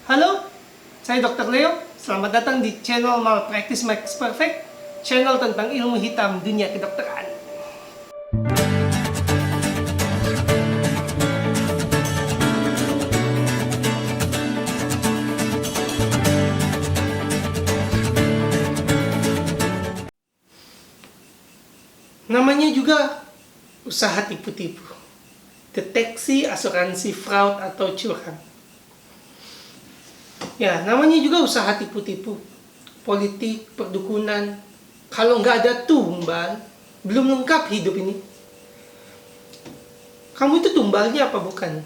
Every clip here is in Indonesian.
Halo, saya Dr. Leo. Selamat datang di channel Malpractice Makes Perfect, channel tentang ilmu hitam dunia kedokteran. Namanya juga usaha tipu-tipu, deteksi asuransi fraud atau curang. Ya, namanya juga usaha tipu-tipu, politik, perdukunan. Kalau nggak ada tumbal, belum lengkap hidup ini. Kamu itu tumbalnya apa bukan?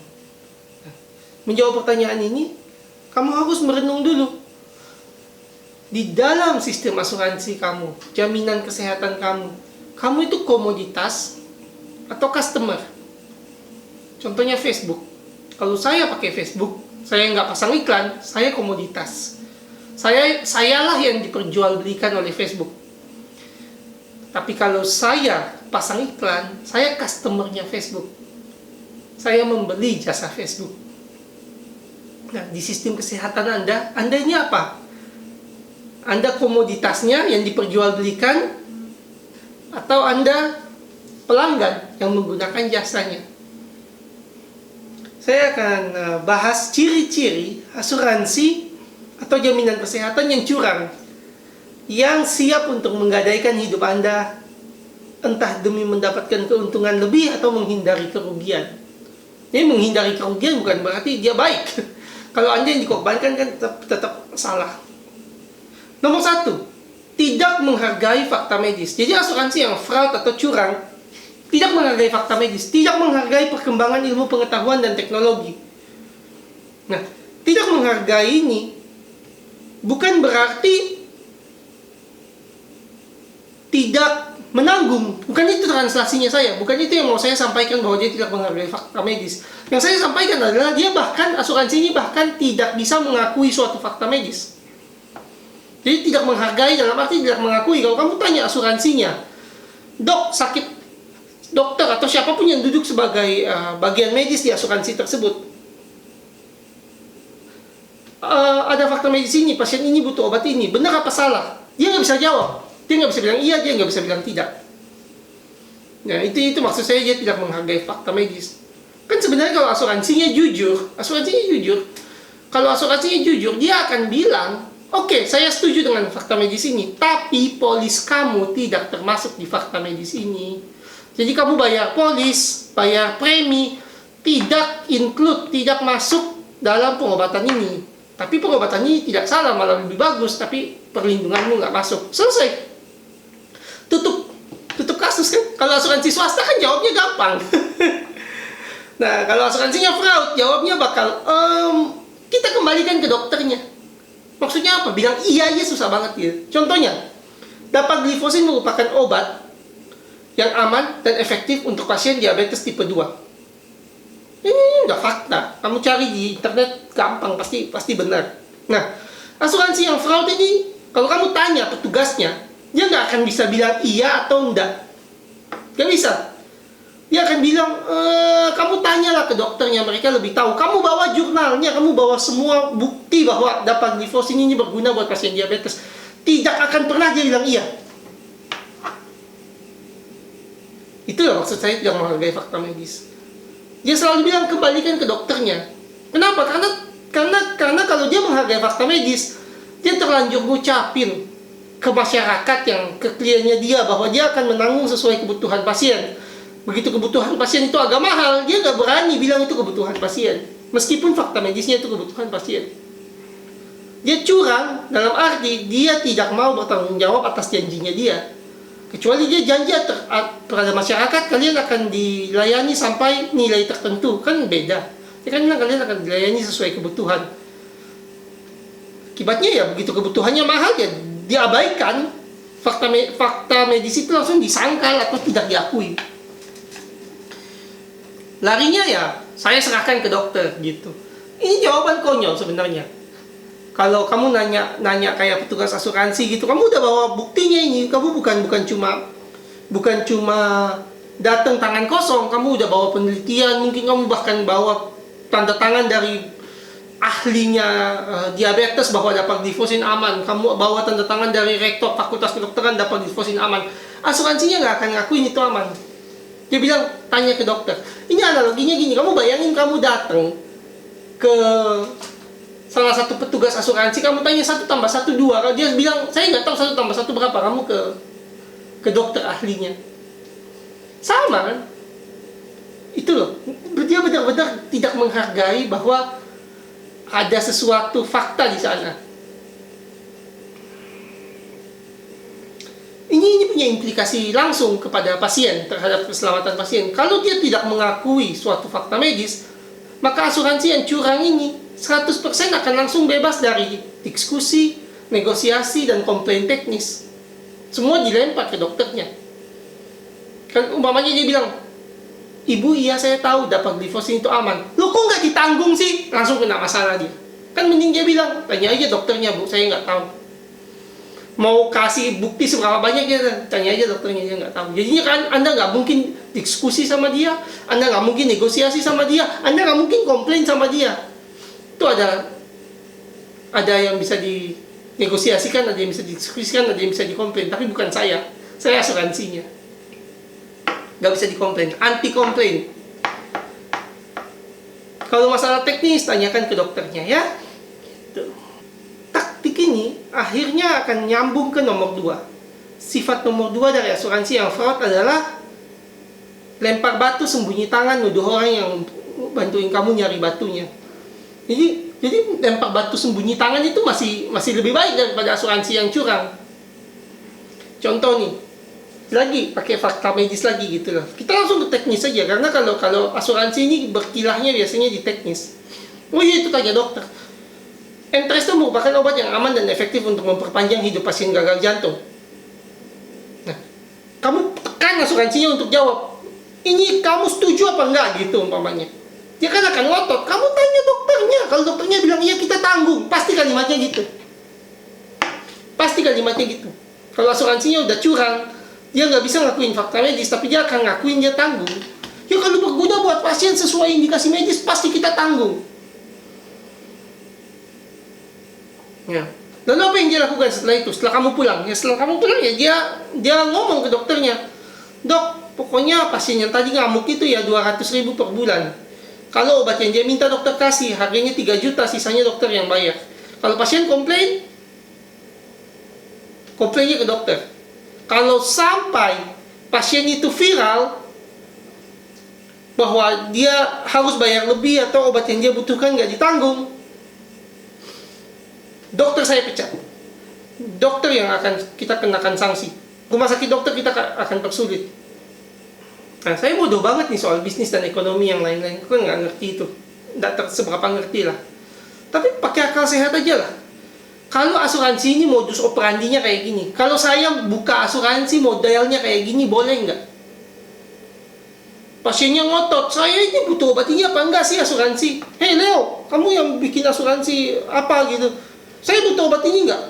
Menjawab pertanyaan ini, kamu harus merenung dulu. Di dalam sistem asuransi kamu, jaminan kesehatan kamu itu komoditas atau customer. Contohnya Facebook. Kalau saya pakai Facebook, saya nggak pasang iklan, saya komoditas. Sayalah yang diperjualbelikan oleh Facebook. Tapi kalau saya pasang iklan, saya customernya Facebook. Saya membeli jasa Facebook. Nah, di sistem kesehatan Anda ini apa? Anda komoditasnya yang diperjualbelikan, atau Anda pelanggan yang menggunakan jasanya? Saya akan bahas ciri-ciri asuransi atau jaminan kesehatan yang curang, yang siap untuk menggadaikan hidup Anda, entah demi mendapatkan keuntungan lebih atau menghindari kerugian. Ini menghindari kerugian bukan berarti dia baik. Kalau Anda yang dikorbankan kan tetap salah. Nomor 1, tidak menghargai fakta medis. Jadi asuransi yang fraud atau curang tidak menghargai fakta medis, tidak menghargai perkembangan ilmu pengetahuan dan teknologi. Nah, tidak menghargai ini bukan berarti tidak menanggung. Bukan itu translasinya saya. Bukan itu yang mau saya sampaikan, bahwa dia tidak menghargai fakta medis. Yang saya sampaikan adalah dia bahkan, asuransi ini bahkan tidak bisa mengakui suatu fakta medis. Jadi tidak menghargai dalam arti tidak mengakui. Kalau kamu tanya asuransinya, dok sakit, dokter atau siapapun yang duduk sebagai bagian medis di asuransi tersebut, ada fakta medis ini, pasien ini butuh obat ini, benar apa salah? Dia nggak bisa jawab. Dia nggak bisa bilang iya, dia nggak bisa bilang tidak. Nah, itu maksud saya, dia tidak menghargai fakta medis. Kan sebenarnya kalau asuransinya jujur, kalau asuransinya jujur, dia akan bilang, oke, saya setuju dengan fakta medis ini, tapi polis kamu tidak termasuk di fakta medis ini. Jadi kamu bayar polis, bayar premi, tidak include, tidak masuk dalam pengobatan ini. Tapi pengobatan ini tidak salah, malah lebih bagus, tapi perlindunganmu nggak masuk. Selesai. Tutup kasus kan. Kalau asuransi swasta kan jawabnya gampang. Nah, kalau asuransinya fraud, jawabnya bakal, kita kembalikan ke dokternya. Maksudnya apa? Bilang iya susah banget ya. Contohnya, dapagliflozin merupakan obat yang aman dan efektif untuk pasien diabetes tipe 2. Ini udah fakta. Kamu cari di internet gampang, pasti benar. Nah, asuransi yang fraud ini, kalau kamu tanya petugasnya, dia nggak akan bisa bilang iya atau enggak. Nggak bisa. Dia akan bilang, kamu tanyalah ke dokternya, mereka lebih tahu. Kamu bawa jurnalnya, kamu bawa semua bukti bahwa dapagliflozin ini berguna buat pasien diabetes. Tidak akan pernah dia bilang iya. Itulah maksud saya tidak menghargai fakta medis. Dia selalu bilang kembalikan ke dokternya. Kenapa? Karena kalau dia menghargai fakta medis, dia terlanjur ngucapin ke masyarakat, yang ke kliennya dia, bahwa dia akan menanggung sesuai kebutuhan pasien. Begitu kebutuhan pasien itu agak mahal, dia nggak berani bilang itu kebutuhan pasien, meskipun fakta medisnya itu kebutuhan pasien. Dia curang dalam arti dia tidak mau bertanggung jawab atas janjinya dia. Kecuali dia janji terhadap masyarakat, kalian akan dilayani sampai nilai tertentu. Kan beda. Dia kan bilang kalian akan dilayani sesuai kebutuhan. Akibatnya ya, begitu kebutuhannya mahal, ya diabaikan. Fakta medis itu langsung disangkal atau tidak diakui. Larinya ya, saya serahkan ke dokter gitu. Ini jawaban konyol sebenarnya. Kalau kamu nanya kayak petugas asuransi gitu, kamu udah bawa buktinya ini, kamu bukan cuma datang tangan kosong, kamu udah bawa penelitian, mungkin kamu bahkan bawa tanda tangan dari ahlinya diabetes bahwa dapat difosin aman, kamu bawa tanda tangan dari rektor fakultas kedokteran dapat difosin aman, asuransinya nggak akan ngakuin itu aman. Dia bilang, tanya ke dokter. Ini analoginya gini, kamu bayangin kamu datang ke salah satu petugas asuransi, kamu tanya 1 tambah 1 2, kalau dia bilang saya nggak tahu 1 tambah 1 berapa, kamu ke dokter ahlinya. Sama kan? Itu loh, dia benar-benar tidak menghargai bahwa ada sesuatu fakta di sana. Ini punya implikasi langsung kepada pasien, terhadap keselamatan pasien. Kalau dia tidak mengakui suatu fakta medis, maka asuransi yang curang ini 100% akan langsung bebas dari diskusi, negosiasi, dan komplain teknis. Semua dilempar ke dokternya. Kan umpamanya dia bilang, Ibu, iya saya tahu dapat glifosin itu aman. Loh kok nggak ditanggung sih? Langsung kena masalah dia. Kan mending dia bilang, tanya aja dokternya Bu, saya nggak tahu. Mau kasih bukti seberapa banyak ya, tanya aja dokternya, dia nggak tahu. Jadinya kan Anda nggak mungkin diskusi sama dia, Anda nggak mungkin negosiasi sama dia, Anda nggak mungkin komplain sama dia. Itu ada yang bisa dinegosiasikan, ada yang bisa didiskusikan, ada yang bisa dikomplain. Tapi bukan saya asuransinya. Nggak bisa dikomplain, anti komplain. Kalau masalah teknis, tanyakan ke dokternya ya. Taktik ini akhirnya akan nyambung ke nomor 2. Sifat nomor 2 dari asuransi yang fraud adalah lempar batu sembunyi tangan, nuduh orang yang bantuin kamu nyari batunya. Jadi lempar batu sembunyi tangan itu masih lebih baik daripada asuransi yang curang. Contoh nih, lagi pakai fakta medis lagi gitu loh. Kita langsung ke teknis saja, karena kalau asuransi ini berkilahnya biasanya di teknis. Oh iya, itu tanya dokter. Entresto merupakan obat yang aman dan efektif untuk memperpanjang hidup pasien gagal jantung. Nah, kamu tekan asuransinya untuk jawab, ini kamu setuju apa enggak gitu umpamanya. Dia kan akan ngotot, kamu tanya dokternya. Kalau dokternya bilang iya kita tanggung, pasti kalimatnya gitu. Pasti kalimatnya gitu. Kalau asuransinya udah curang, dia nggak bisa ngakuin fakta medis, tapi dia akan ngakuin dia tanggung. Ya kalau berguna buat pasien sesuai indikasi medis, pasti kita tanggung. Ya. Lalu apa yang dia lakukan setelah itu? Setelah kamu pulang? Ya setelah kamu pulang ya dia ngomong ke dokternya, Dok, pokoknya pasien yang tadi ngamuk itu ya 200.000 per bulan. Kalau obat yang dia minta dokter kasih, harganya 3 juta, sisanya dokter yang bayar. Kalau pasien komplainnya ke dokter. Kalau sampai pasien itu viral bahwa dia harus bayar lebih atau obat yang dia butuhkan nggak ditanggung, dokter saya pecat. Dokter yang akan kita kenakan sanksi. Rumah sakit dokter kita akan persulit. Nah, saya bodoh banget nih soal bisnis dan ekonomi yang lain-lain. Aku nggak ngerti itu. Nggak seberapa ngerti lah. Tapi pakai akal sehat aja lah. Kalau asuransi ini modus operandinya kayak gini, kalau saya buka asuransi modelnya kayak gini, boleh nggak? Pasiennya ngotot, saya ini butuh obat ini apa enggak sih asuransi? Hei Leo, kamu yang bikin asuransi apa gitu? Saya butuh obat ini nggak?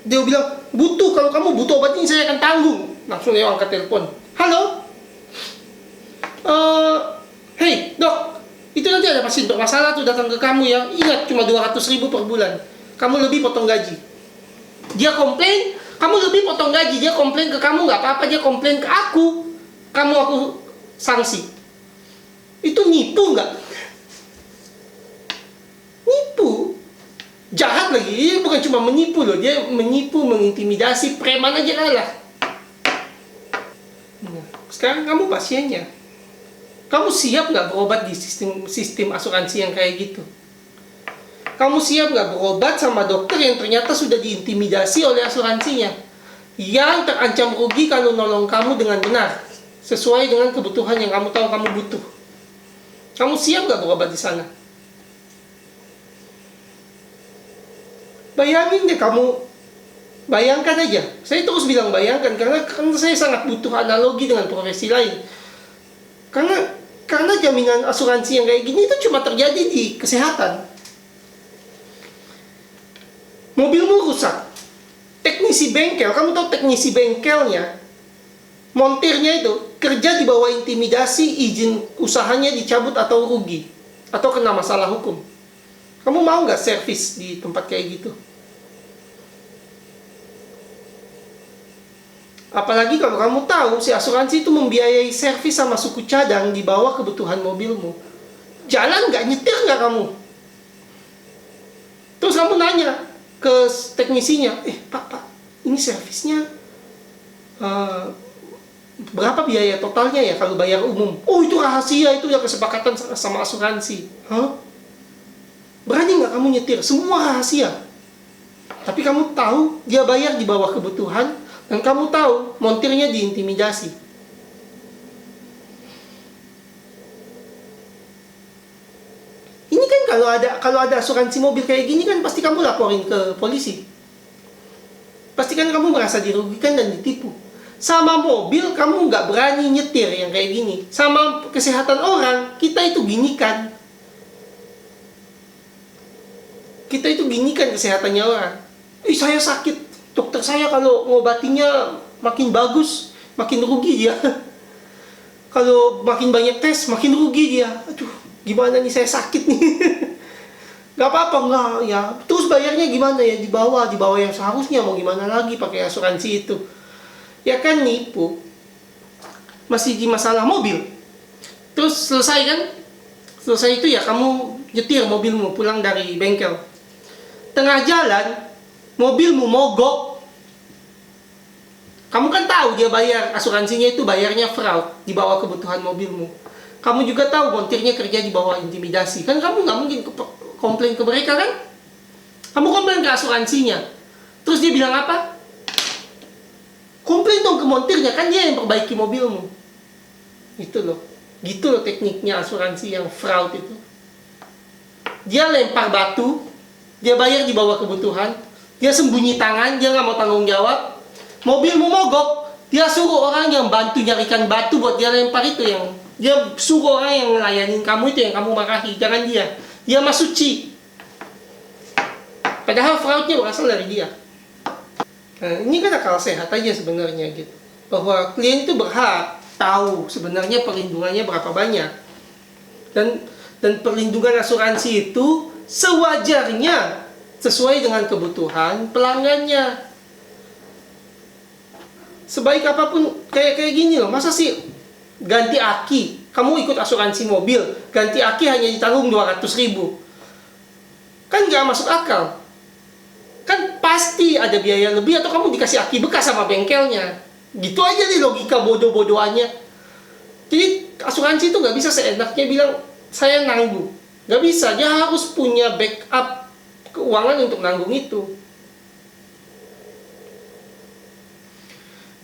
Dia bilang, butuh, kalau kamu butuh obat ini saya akan tanggung. Langsung Leo angkat telepon. Halo? Hei dok, itu nanti ada pasien bermasalah tuh datang ke kamu ya. Ingat, cuma 200.000 per bulan. Kamu lebih potong gaji. Dia komplain, kamu lebih potong gaji. Dia komplain ke kamu, nggak apa-apa. Dia komplain ke aku sanksi. Itu nipu nggak? Nipu. Jahat lagi. Dia bukan cuma menipu loh. Dia menipu, mengintimidasi. Preman aja kalah. Nah, sekarang kamu pasiennya. Kamu siap nggak berobat di sistem asuransi yang kayak gitu? Kamu siap nggak berobat sama dokter yang ternyata sudah diintimidasi oleh asuransinya, yang terancam rugi kalau nolong kamu dengan benar, sesuai dengan kebutuhan yang kamu tahu kamu butuh? Kamu siap nggak berobat di sana? Bayangin deh kamu, bayangkan aja. Saya terus bilang bayangkan karena saya sangat butuh analogi dengan profesi lain. Karena jaminan asuransi yang kayak gini itu cuma terjadi di kesehatan. Mobilmu rusak, teknisi bengkel, kamu tahu teknisi bengkelnya, montirnya itu kerja di bawah intimidasi, izin usahanya dicabut atau rugi, atau kena masalah hukum. Kamu mau nggak servis di tempat kayak gitu? Apalagi kalau kamu tahu si asuransi itu membiayai servis sama suku cadang di bawah kebutuhan mobilmu. Jalan nggak, nyetir nggak kamu? Terus kamu nanya ke teknisinya, pak, ini servisnya berapa biaya totalnya ya kalau bayar umum? Oh, itu rahasia, itu ya kesepakatan sama asuransi. Hah? Berani nggak kamu nyetir? Semua rahasia. Tapi kamu tahu dia bayar di bawah kebutuhan, dan kamu tahu montirnya diintimidasi. Ini kan kalau ada asuransi mobil kayak gini kan pasti kamu laporin ke polisi. Pasti kan kamu merasa dirugikan dan ditipu. Sama mobil kamu nggak berani nyetir yang kayak gini. Sama kesehatan orang, kita itu ginikan. Kita itu ginikan kesehatannya orang. Saya sakit, dokter saya kalau ngobatinya makin bagus, makin rugi dia. Kalau makin banyak tes, makin rugi dia. Aduh, gimana nih, saya sakit nih. Gak apa-apa, enggak ya. Terus bayarnya gimana ya? Di bawah yang seharusnya, mau gimana lagi pakai asuransi itu. Ya kan nipu. Masih di masalah mobil. Terus selesai kan? Selesai itu ya kamu nyetir mobilmu pulang dari bengkel. Tengah jalan, mobilmu mogok. Kamu kan tahu dia bayar, asuransinya itu bayarnya fraud di bawah kebutuhan mobilmu. Kamu juga tahu montirnya kerja di bawah intimidasi. Kan kamu nggak mungkin komplain ke mereka kan? Kamu komplain ke asuransinya. Terus dia bilang apa? Komplain dong ke montirnya, kan dia yang perbaiki mobilmu. Gitu loh tekniknya asuransi yang fraud itu. Dia lempar batu, dia bayar di bawah kebutuhan, dia sembunyi tangan, dia nggak mau tanggung jawab. Mobilmu mogok, dia suruh orang yang bantu nyarikan batu buat dia lempar itu, yang dia suruh orang yang ngelayanin kamu itu yang kamu marahi, jangan dia. Dia mah suci. Padahal fraudnya berasal dari dia. Nah, ini kan akal sehat aja sebenarnya gitu. Bahwa klien itu berhak tahu sebenarnya perlindungannya berapa banyak. Dan perlindungan asuransi itu sewajarnya sesuai dengan kebutuhan pelanggannya. Sebaik apapun kayak gini loh, masa sih ganti aki, kamu ikut asuransi mobil, ganti aki hanya ditanggung 200.000. Kan nggak masuk akal. Kan pasti ada biaya lebih atau kamu dikasih aki bekas sama bengkelnya. Gitu aja nih logika bodoh-bodohannya. Jadi asuransi itu nggak bisa seenaknya bilang saya nanggung. Nggak bisa, dia harus punya backup keuangan untuk nanggung itu.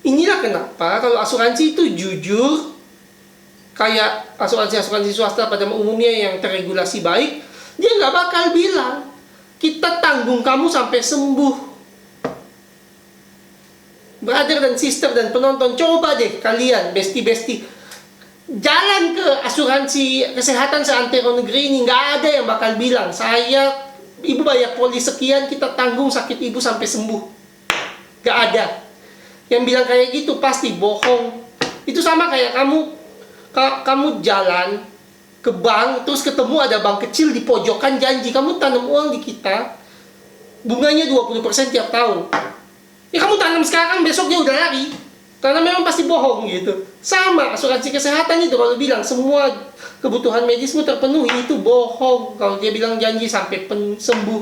Inilah kenapa kalau asuransi itu jujur, kayak asuransi swasta pada umumnya yang terregulasi baik, dia nggak bakal bilang kita tanggung kamu sampai sembuh. Brother dan sister dan penonton, coba deh kalian, besti-besti, jalan ke asuransi kesehatan seantero negeri ini, nggak ada yang bakal bilang, ibu bayar polis sekian, kita tanggung sakit ibu sampai sembuh. Nggak ada. Yang bilang kayak gitu pasti bohong. Itu sama kayak kamu jalan ke bank, terus ketemu ada bank kecil di pojokan, janji kamu tanam uang di kita, bunganya 20% tiap tahun. Ya kamu tanam sekarang, besok dia udah lari. Karena memang pasti bohong gitu. Sama asuransi kesehatan itu, kalau bilang semua kebutuhan medismu terpenuhi, itu bohong. Kalau dia bilang janji sampai sembuh,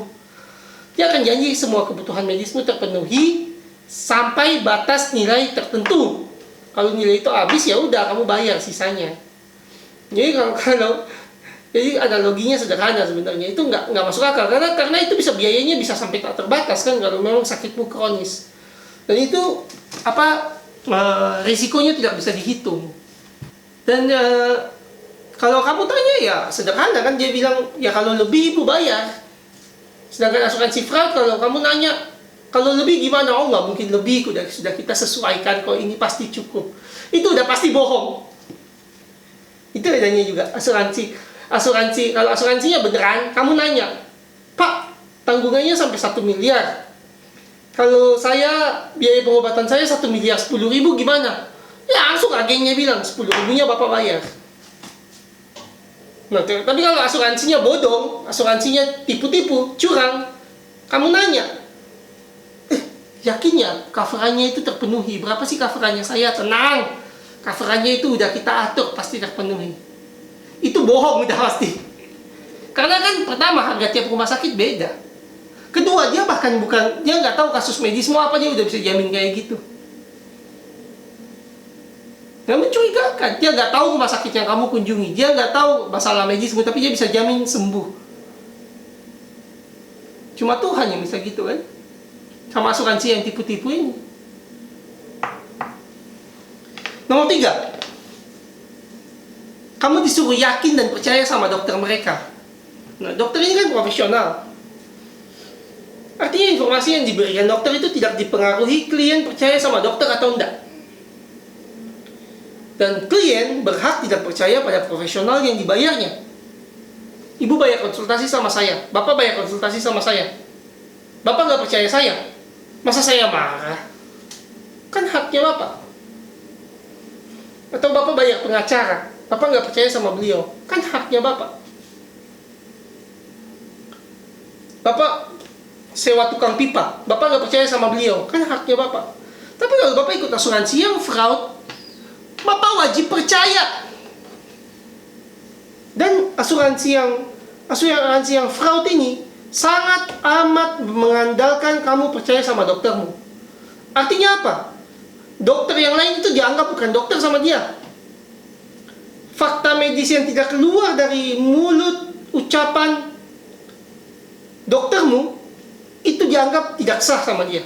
dia akan janji semua kebutuhan medismu terpenuhi sampai batas nilai tertentu. Kalau nilai itu habis, ya udah kamu bayar sisanya. Jadi jadi analoginya sederhana sebenarnya, itu nggak masuk akal karena itu biayanya bisa sampai tak terbatas kan kalau memang sakitmu kronis. Dan itu risikonya tidak bisa dihitung. Dan kalau kamu tanya ya sederhana kan, dia bilang ya kalau lebih ibu bayar. Sedangkan asuransi fraud, kalau kamu nanya kalau lebih gimana, oh nggak mungkin lebih, sudah kita sesuaikan kok, ini pasti cukup. Itu udah pasti bohong. Itu bedanya juga asuransi. Kalau asuransinya beneran, kamu nanya, Pak, tanggungannya sampai 1 miliar. Kalau saya, biaya pengobatan saya 1 miliar 10.000 gimana? Ya langsung agennya bilang 10.000-nya Bapak bayar. Nah, tapi kalau asuransinya bodong, asuransinya tipu-tipu, curang, kamu nanya, yakin ya coverannya itu terpenuhi? Berapa sih coverannya? Saya tenang, coverannya itu udah kita atur, pasti terpenuhi. Itu bohong udah pasti. Karena kan pertama harga tiap rumah sakit beda. Kedua, dia bahkan dia nggak tahu kasus medis mau apa, dia udah bisa jamin kayak gitu. Yang mencurigakan, dia nggak tahu rumah sakit yang kamu kunjungi, dia nggak tahu masalah medismu, tapi dia bisa jamin sembuh. Cuma Tuhan yang bisa gitu kan, sama asuransi yang tipu-tipu ini. Nomor 3, kamu disuruh yakin dan percaya sama dokter mereka. Nah, dokter ini kan profesional. Artinya informasi yang diberikan dokter itu tidak dipengaruhi klien percaya sama dokter atau enggak. Dan klien berhak tidak percaya pada profesional yang dibayarnya. Ibu bayar konsultasi sama saya, bapak bayar konsultasi sama saya. Bapak nggak percaya saya, masa saya marah? Kan haknya bapak. Atau bapak bayar pengacara, bapak nggak percaya sama beliau, kan haknya bapak. Bapak sewa tukang pipa, bapak nggak percaya sama beliau, kan haknya bapak. Tapi kalau bapak ikut asuransi yang fraud, bapak wajib percaya. Dan asuransi yang fraud ini sangat amat mengandalkan kamu percaya sama doktermu. Artinya apa? Dokter yang lain itu dianggap bukan dokter sama dia. Fakta medis yang tidak keluar dari mulut ucapan doktermu itu dianggap tidak sah sama dia.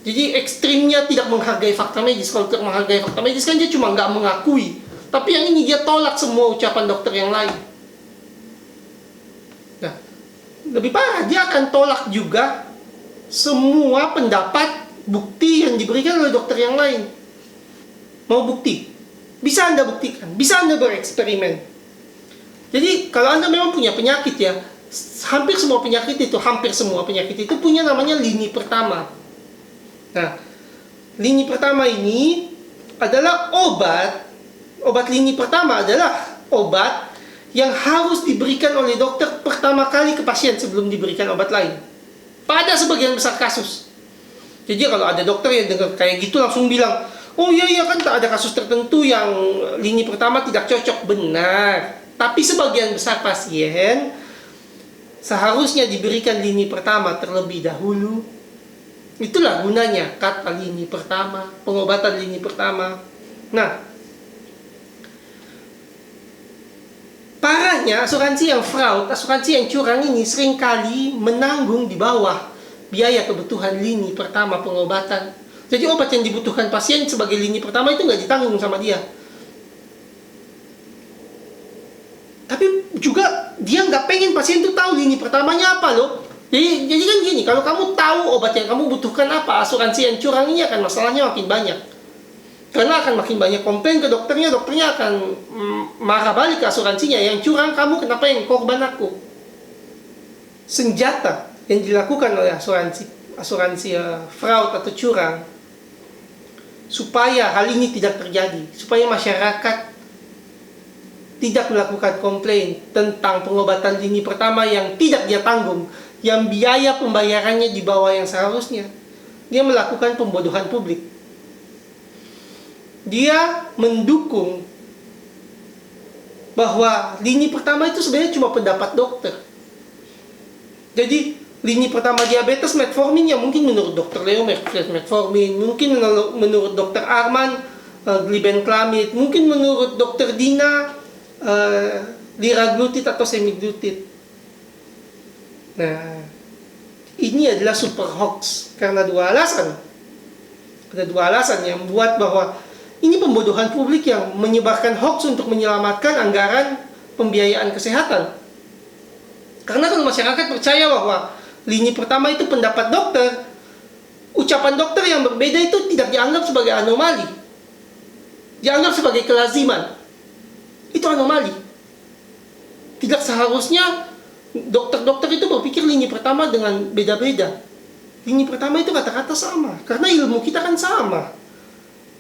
Jadi ekstrimnya tidak menghargai fakta medis. Kalau tidak menghargai fakta medis kan dia cuma nggak mengakui. Tapi yang ini dia tolak semua ucapan dokter yang lain. Nah, lebih parah, dia akan tolak juga semua pendapat bukti yang diberikan oleh dokter yang lain. Mau bukti? Bisa Anda buktikan, bisa Anda bereksperimen. Jadi kalau Anda memang punya penyakit ya, hampir semua penyakit itu punya namanya lini pertama. Nah, lini pertama ini adalah obat lini pertama adalah obat yang harus diberikan oleh dokter pertama kali ke pasien sebelum diberikan obat lain. Pada sebagian besar kasus. Jadi kalau ada dokter yang dengar kayak gitu langsung bilang, oh iya kan ada kasus tertentu yang lini pertama tidak cocok. Benar. Tapi sebagian besar pasien seharusnya diberikan lini pertama terlebih dahulu. Itulah gunanya kata lini pertama, pengobatan lini pertama. Nah, parahnya asuransi yang fraud, asuransi yang curang ini seringkali menanggung di bawah biaya kebutuhan lini pertama pengobatan. Jadi obat yang dibutuhkan pasien sebagai lini pertama itu nggak ditanggung sama dia. Tapi juga dia nggak pengen pasien itu tahu lini pertamanya apa loh. Jadi kan gini, kalau kamu tahu obat yang kamu butuhkan apa, asuransi yang curang ini akan masalahnya makin banyak. Karena akan makin banyak komplain ke dokternya akan marah balik ke asuransinya. Yang curang kamu, kenapa yang korban aku? Senjata yang dilakukan oleh asuransi fraud atau curang, supaya hal ini tidak terjadi, supaya masyarakat tidak melakukan komplain tentang pengobatan lini pertama yang tidak dia tanggung, yang biaya pembayarannya di bawah yang seharusnya. Dia melakukan pembodohan publik. Dia mendukung bahwa lini pertama itu sebenarnya cuma pendapat dokter. Jadi lini pertama diabetes metformin ya mungkin menurut dokter Leo metformin, mungkin menurut dokter Arman glibenclamid, mungkin menurut dokter Dina liraglutid atau semaglutid. Nah, ini adalah super hoax karena dua alasan. Ada dua alasan yang membuat bahwa ini pembodohan publik yang menyebarkan hoax untuk menyelamatkan anggaran pembiayaan kesehatan. Karena kalau masyarakat percaya bahwa lini pertama itu pendapat dokter, ucapan dokter yang berbeda itu tidak dianggap sebagai anomali, dianggap sebagai kelaziman. Itu anomali. Tidak seharusnya dokter-dokter itu berpikir lini pertama dengan beda-beda. Lini pertama itu kata-kata sama, karena ilmu kita kan sama.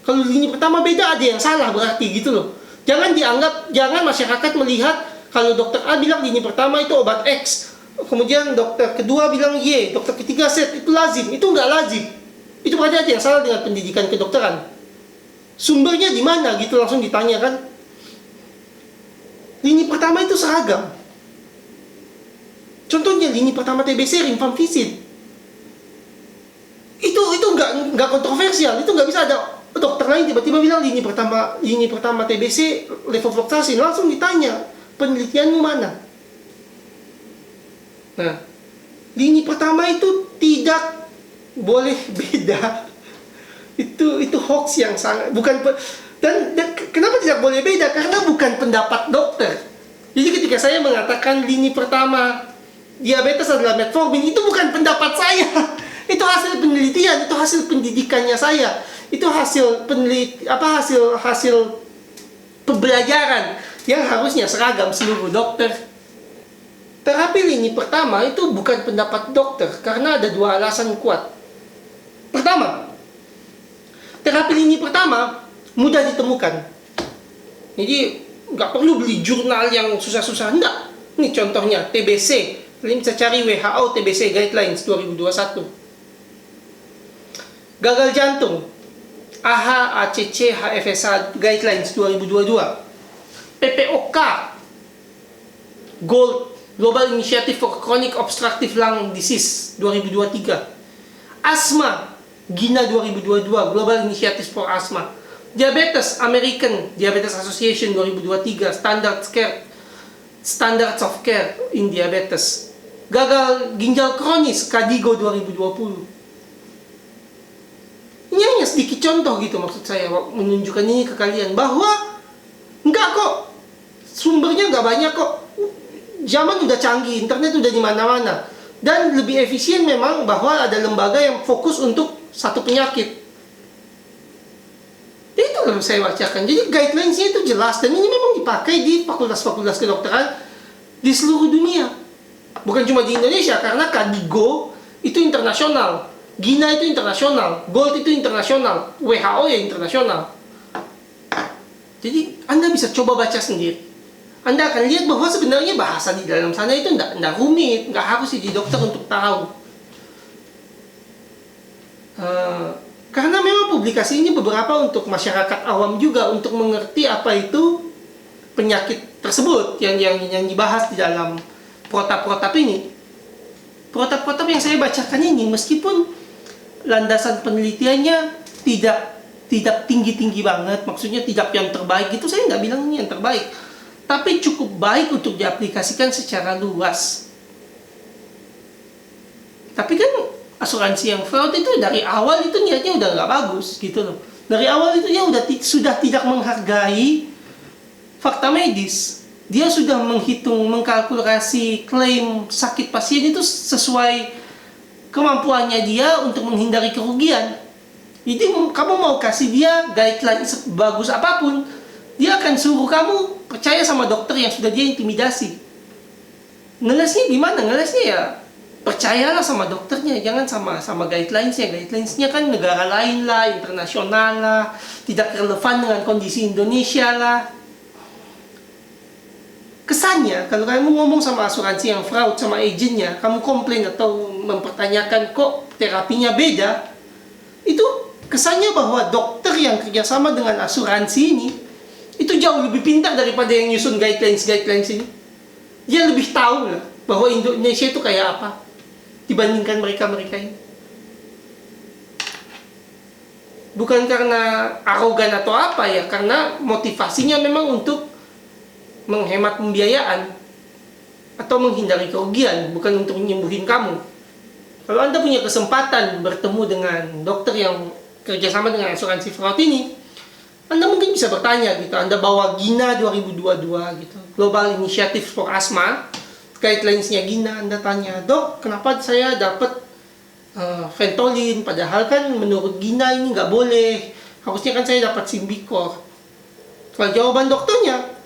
Kalau lini pertama beda, ada yang salah berarti gitu loh. Jangan masyarakat melihat kalau dokter A bilang lini pertama itu obat X, kemudian dokter kedua bilang Y, dokter ketiga Z, itu lazim. Itu nggak lazim. Itu berarti ada yang salah dengan pendidikan kedokteran. Sumbernya di mana gitu langsung ditanya kan. Lini pertama itu seragam. Contohnya lini pertama TBC rifampicin. Itu nggak kontroversial. Itu nggak bisa ada dokter lain tiba-tiba bilang lini pertama TBC levofloxacin, langsung ditanya penelitianmu mana. Nah, lini pertama itu tidak boleh beda. Itu hoax yang sangat dan kenapa tidak boleh beda? Karena bukan pendapat dokter. Jadi ketika saya mengatakan lini pertama diabetes adalah metformin, itu bukan pendapat saya. Itu hasil penelitian, itu hasil pendidikannya saya. Itu hasil hasil pembelajaran yang harusnya seragam seluruh dokter. Terapi lini pertama itu bukan pendapat dokter karena ada dua alasan kuat. Pertama, terapi lini pertama mudah ditemukan. Jadi nggak perlu beli jurnal yang susah-susah, enggak. Ini contohnya TBC. Kalian bisa cari WHO TBC Guidelines 2021. Gagal jantung, AHA, ACC, HFSA Guidelines 2022. PPOK Gold Global Initiative for Chronic Obstructive Lung Disease 2023. Asma GINA 2022 Global Initiative for Asthma. Diabetes American Diabetes Association 2023 Standards of Care in Diabetes. Gagal ginjal kronis KDIGO 2020. Ini hanya sedikit contoh gitu maksud saya menunjukkan ini ke kalian bahwa enggak kok, sumbernya enggak banyak kok. Zaman udah canggih, internet udah di mana-mana. Dan lebih efisien memang bahwa ada lembaga yang fokus untuk satu penyakit. Itu yang saya bacakan. Jadi guidelines-nya itu jelas dan ini memang dipakai di fakultas-fakultas kedokteran di seluruh dunia. Bukan cuma di Indonesia karena KDIGO itu internasional, GINA itu internasional, GOLD itu internasional, WHO ya internasional. Jadi Anda bisa coba baca sendiri. Anda akan lihat bahwa sebenarnya bahasa di dalam sana itu tidak rumit, nggak harus jadi dokter untuk tahu. Karena memang publikasi ini beberapa untuk masyarakat awam juga untuk mengerti apa itu penyakit tersebut yang dibahas di dalam protap-protap ini. Protap-protap yang saya bacakan ini meskipun landasan penelitiannya tidak tinggi-tinggi banget, maksudnya tidak yang terbaik itu, saya nggak bilang ini yang terbaik, tapi cukup baik untuk diaplikasikan secara luas. Tapi kan asuransi yang fraud itu dari awal itu niatnya udah nggak bagus gitu loh. Dari awal itu dia sudah tidak menghargai fakta medis. Dia sudah mengkalkulasi klaim sakit pasien itu sesuai kemampuannya dia untuk menghindari kerugian. Jadi kamu mau kasih dia guideline sebagus apapun, dia akan suruh kamu percaya sama dokter yang sudah dia intimidasi. Ngelesnya gimana? Ngelesnya ya percayalah sama dokternya, jangan sama guidelines-nya. Guidelines-nya kan negara lain lah, internasional lah, tidak relevan dengan kondisi Indonesia lah. Kesannya, kalau kamu ngomong sama asuransi yang fraud, sama agennya, kamu komplain atau mempertanyakan kok terapinya beda, itu kesannya bahwa dokter yang kerjasama dengan asuransi ini itu jauh lebih pintar daripada yang nyusun guidelines ini. Dia lebih tahu lah bahwa Indonesia itu kayak apa dibandingkan mereka ini. Bukan karena arogan atau apa ya, karena motivasinya memang untuk menghemat pembiayaan atau menghindari kerugian, bukan untuk menyembuhin kamu. Kalau Anda punya kesempatan bertemu dengan dokter yang kerjasama dengan asuransi fraud ini, Anda mungkin bisa bertanya gitu. Anda bawa GINA 2022 gitu, Global Initiative for Asthma, guidelines-nya GINA. Anda tanya, dok, kenapa saya dapat Ventolin, padahal kan menurut GINA ini nggak boleh, harusnya kan saya dapat Symbicort. Kalau jawaban dokternya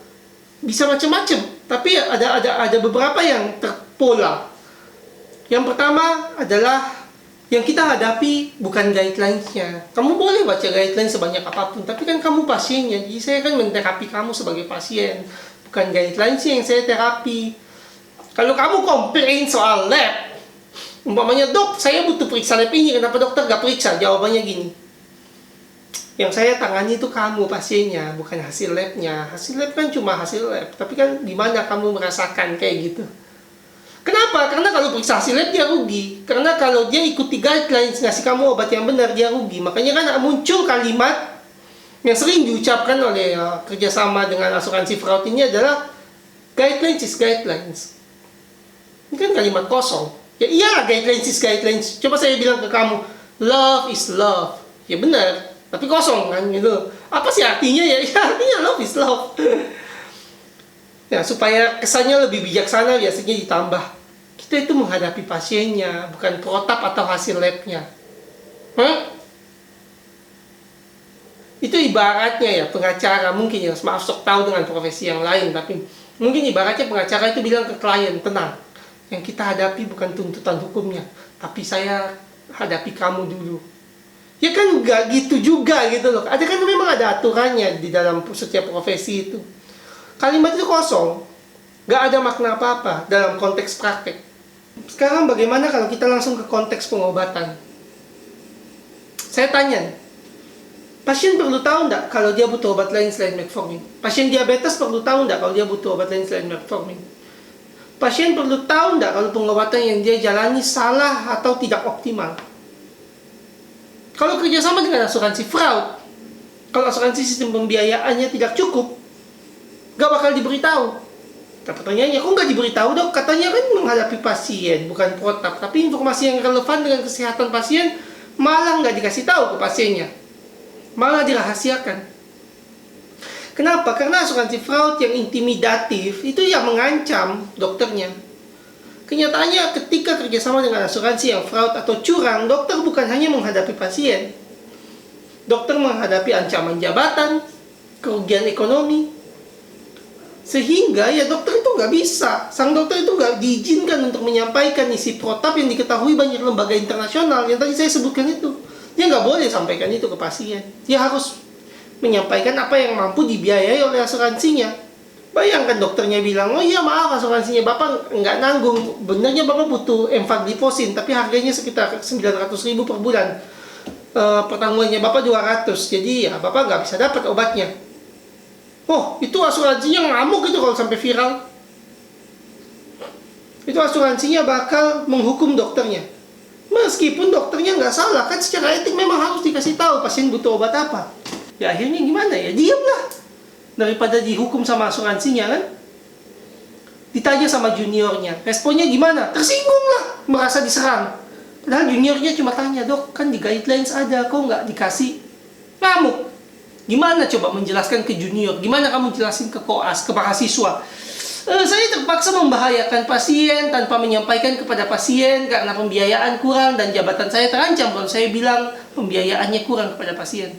bisa macam-macam, tapi ada beberapa yang terpola. Yang pertama adalah Yang kita hadapi bukan guidelines-nya. Kamu boleh baca guidelines sebanyak apapun, tapi kan kamu pasiennya. Jadi saya kan menterapi kamu sebagai pasien, bukan guidelines yang saya terapi. Kalau kamu komplain soal lab, umpamanya, dok, saya butuh periksa lab ini, kenapa dokter gak periksa? Jawabannya gini, yang saya tangani itu kamu pasiennya, bukan hasil labnya. Hasil lab kan cuma hasil lab, tapi kan di mana kamu merasakan kayak gitu. Kenapa? Karena kalau periksa hasil lab dia rugi. Karena kalau dia ikuti guidelines, ngasih kamu obat yang benar, dia rugi. Makanya kan muncul kalimat yang sering diucapkan oleh kerjasama dengan asuransi fraud ini adalah guidelines is guidelines. Ini kan kalimat kosong. Ya iyalah, guidelines is guidelines. Coba saya bilang ke kamu, love is love. Ya benar, tapi kosong kan gitu. Apa sih artinya ya? Ya artinya love is love. Ya, supaya kesannya lebih bijaksana biasanya ditambah, kita itu menghadapi pasiennya, bukan protap atau hasil labnya. Itu ibaratnya ya, pengacara mungkin ya, maaf sok tahu dengan profesi yang lain, tapi mungkin ibaratnya pengacara itu bilang ke klien, tenang, yang kita hadapi bukan tuntutan hukumnya, tapi saya hadapi kamu dulu. Ya kan nggak gitu juga gitu loh. Ada kan memang ada aturannya di dalam setiap profesi itu. Kalimat itu kosong, gak ada makna apa-apa dalam konteks praktek. Sekarang bagaimana kalau kita langsung ke konteks pengobatan? Saya tanya, pasien perlu tahu nggak kalau dia butuh obat lain selain metformin? Pasien diabetes perlu tahu nggak kalau dia butuh obat lain selain metformin? Pasien perlu tahu nggak kalau pengobatan yang dia jalani salah atau tidak optimal? Kalau kerjasama dengan asuransi fraud, kalau asuransi sistem pembiayaannya tidak cukup, gak bakal diberitahu. Pertanyaannya, kok gak diberitahu dok? Katanya kan menghadapi pasien, bukan protap. Tapi informasi yang relevan dengan kesehatan pasien malah gak dikasih tahu ke pasiennya, malah dirahasiakan. Kenapa? Karena asuransi fraud yang intimidatif itu yang mengancam dokternya. Kenyataannya ketika kerjasama dengan asuransi yang fraud atau curang, dokter bukan hanya menghadapi pasien, dokter menghadapi ancaman jabatan, kerugian ekonomi. Sehingga ya dokter itu nggak bisa, sang dokter itu nggak diizinkan untuk menyampaikan isi protap yang diketahui banyak lembaga internasional yang tadi saya sebutkan itu. Dia nggak boleh sampaikan itu ke pasien. Dia harus menyampaikan apa yang mampu dibiayai oleh asuransinya. Bayangkan dokternya bilang, oh iya maaf asuransinya bapak nggak nanggung, benarnya bapak butuh emfaglifosin, tapi harganya sekitar 900.000 per bulan. Pertanggungannya bapak 200, jadi ya bapak nggak bisa dapat obatnya. Oh, itu asuransinya ngamuk itu kalau sampai viral. Itu asuransinya bakal menghukum dokternya. Meskipun dokternya nggak salah, kan secara etik memang harus dikasih tahu pasien butuh obat apa. Ya akhirnya gimana ya? Diamlah. Daripada dihukum sama asuransinya kan. Ditanya sama juniornya, responnya gimana? Tersinggung lah, merasa diserang. Padahal juniornya cuma tanya, dok kan di guidelines ada, kok nggak dikasih? Ngamuk. Gimana coba menjelaskan ke junior? Gimana kamu jelasin ke koas, ke mahasiswa? Saya terpaksa membahayakan pasien tanpa menyampaikan kepada pasien karena pembiayaan kurang dan jabatan saya terancam kalau saya bilang pembiayaannya kurang kepada pasien.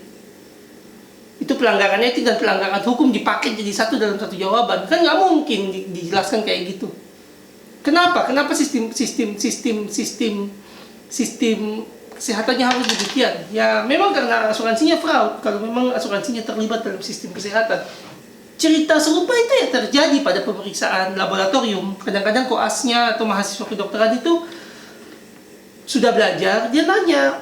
Itu pelanggaran etik dan pelanggaran hukum dipakai jadi satu dalam satu jawaban. Kan nggak mungkin dijelaskan kayak gitu. Kenapa? Kenapa sistem kesehatannya harus demikian? Ya memang karena asuransinya fraud. Kalau memang asuransinya terlibat dalam sistem kesehatan. Cerita serupa itu ya terjadi pada pemeriksaan laboratorium. Kadang-kadang koasnya atau mahasiswa kedokteran itu sudah belajar, dia nanya,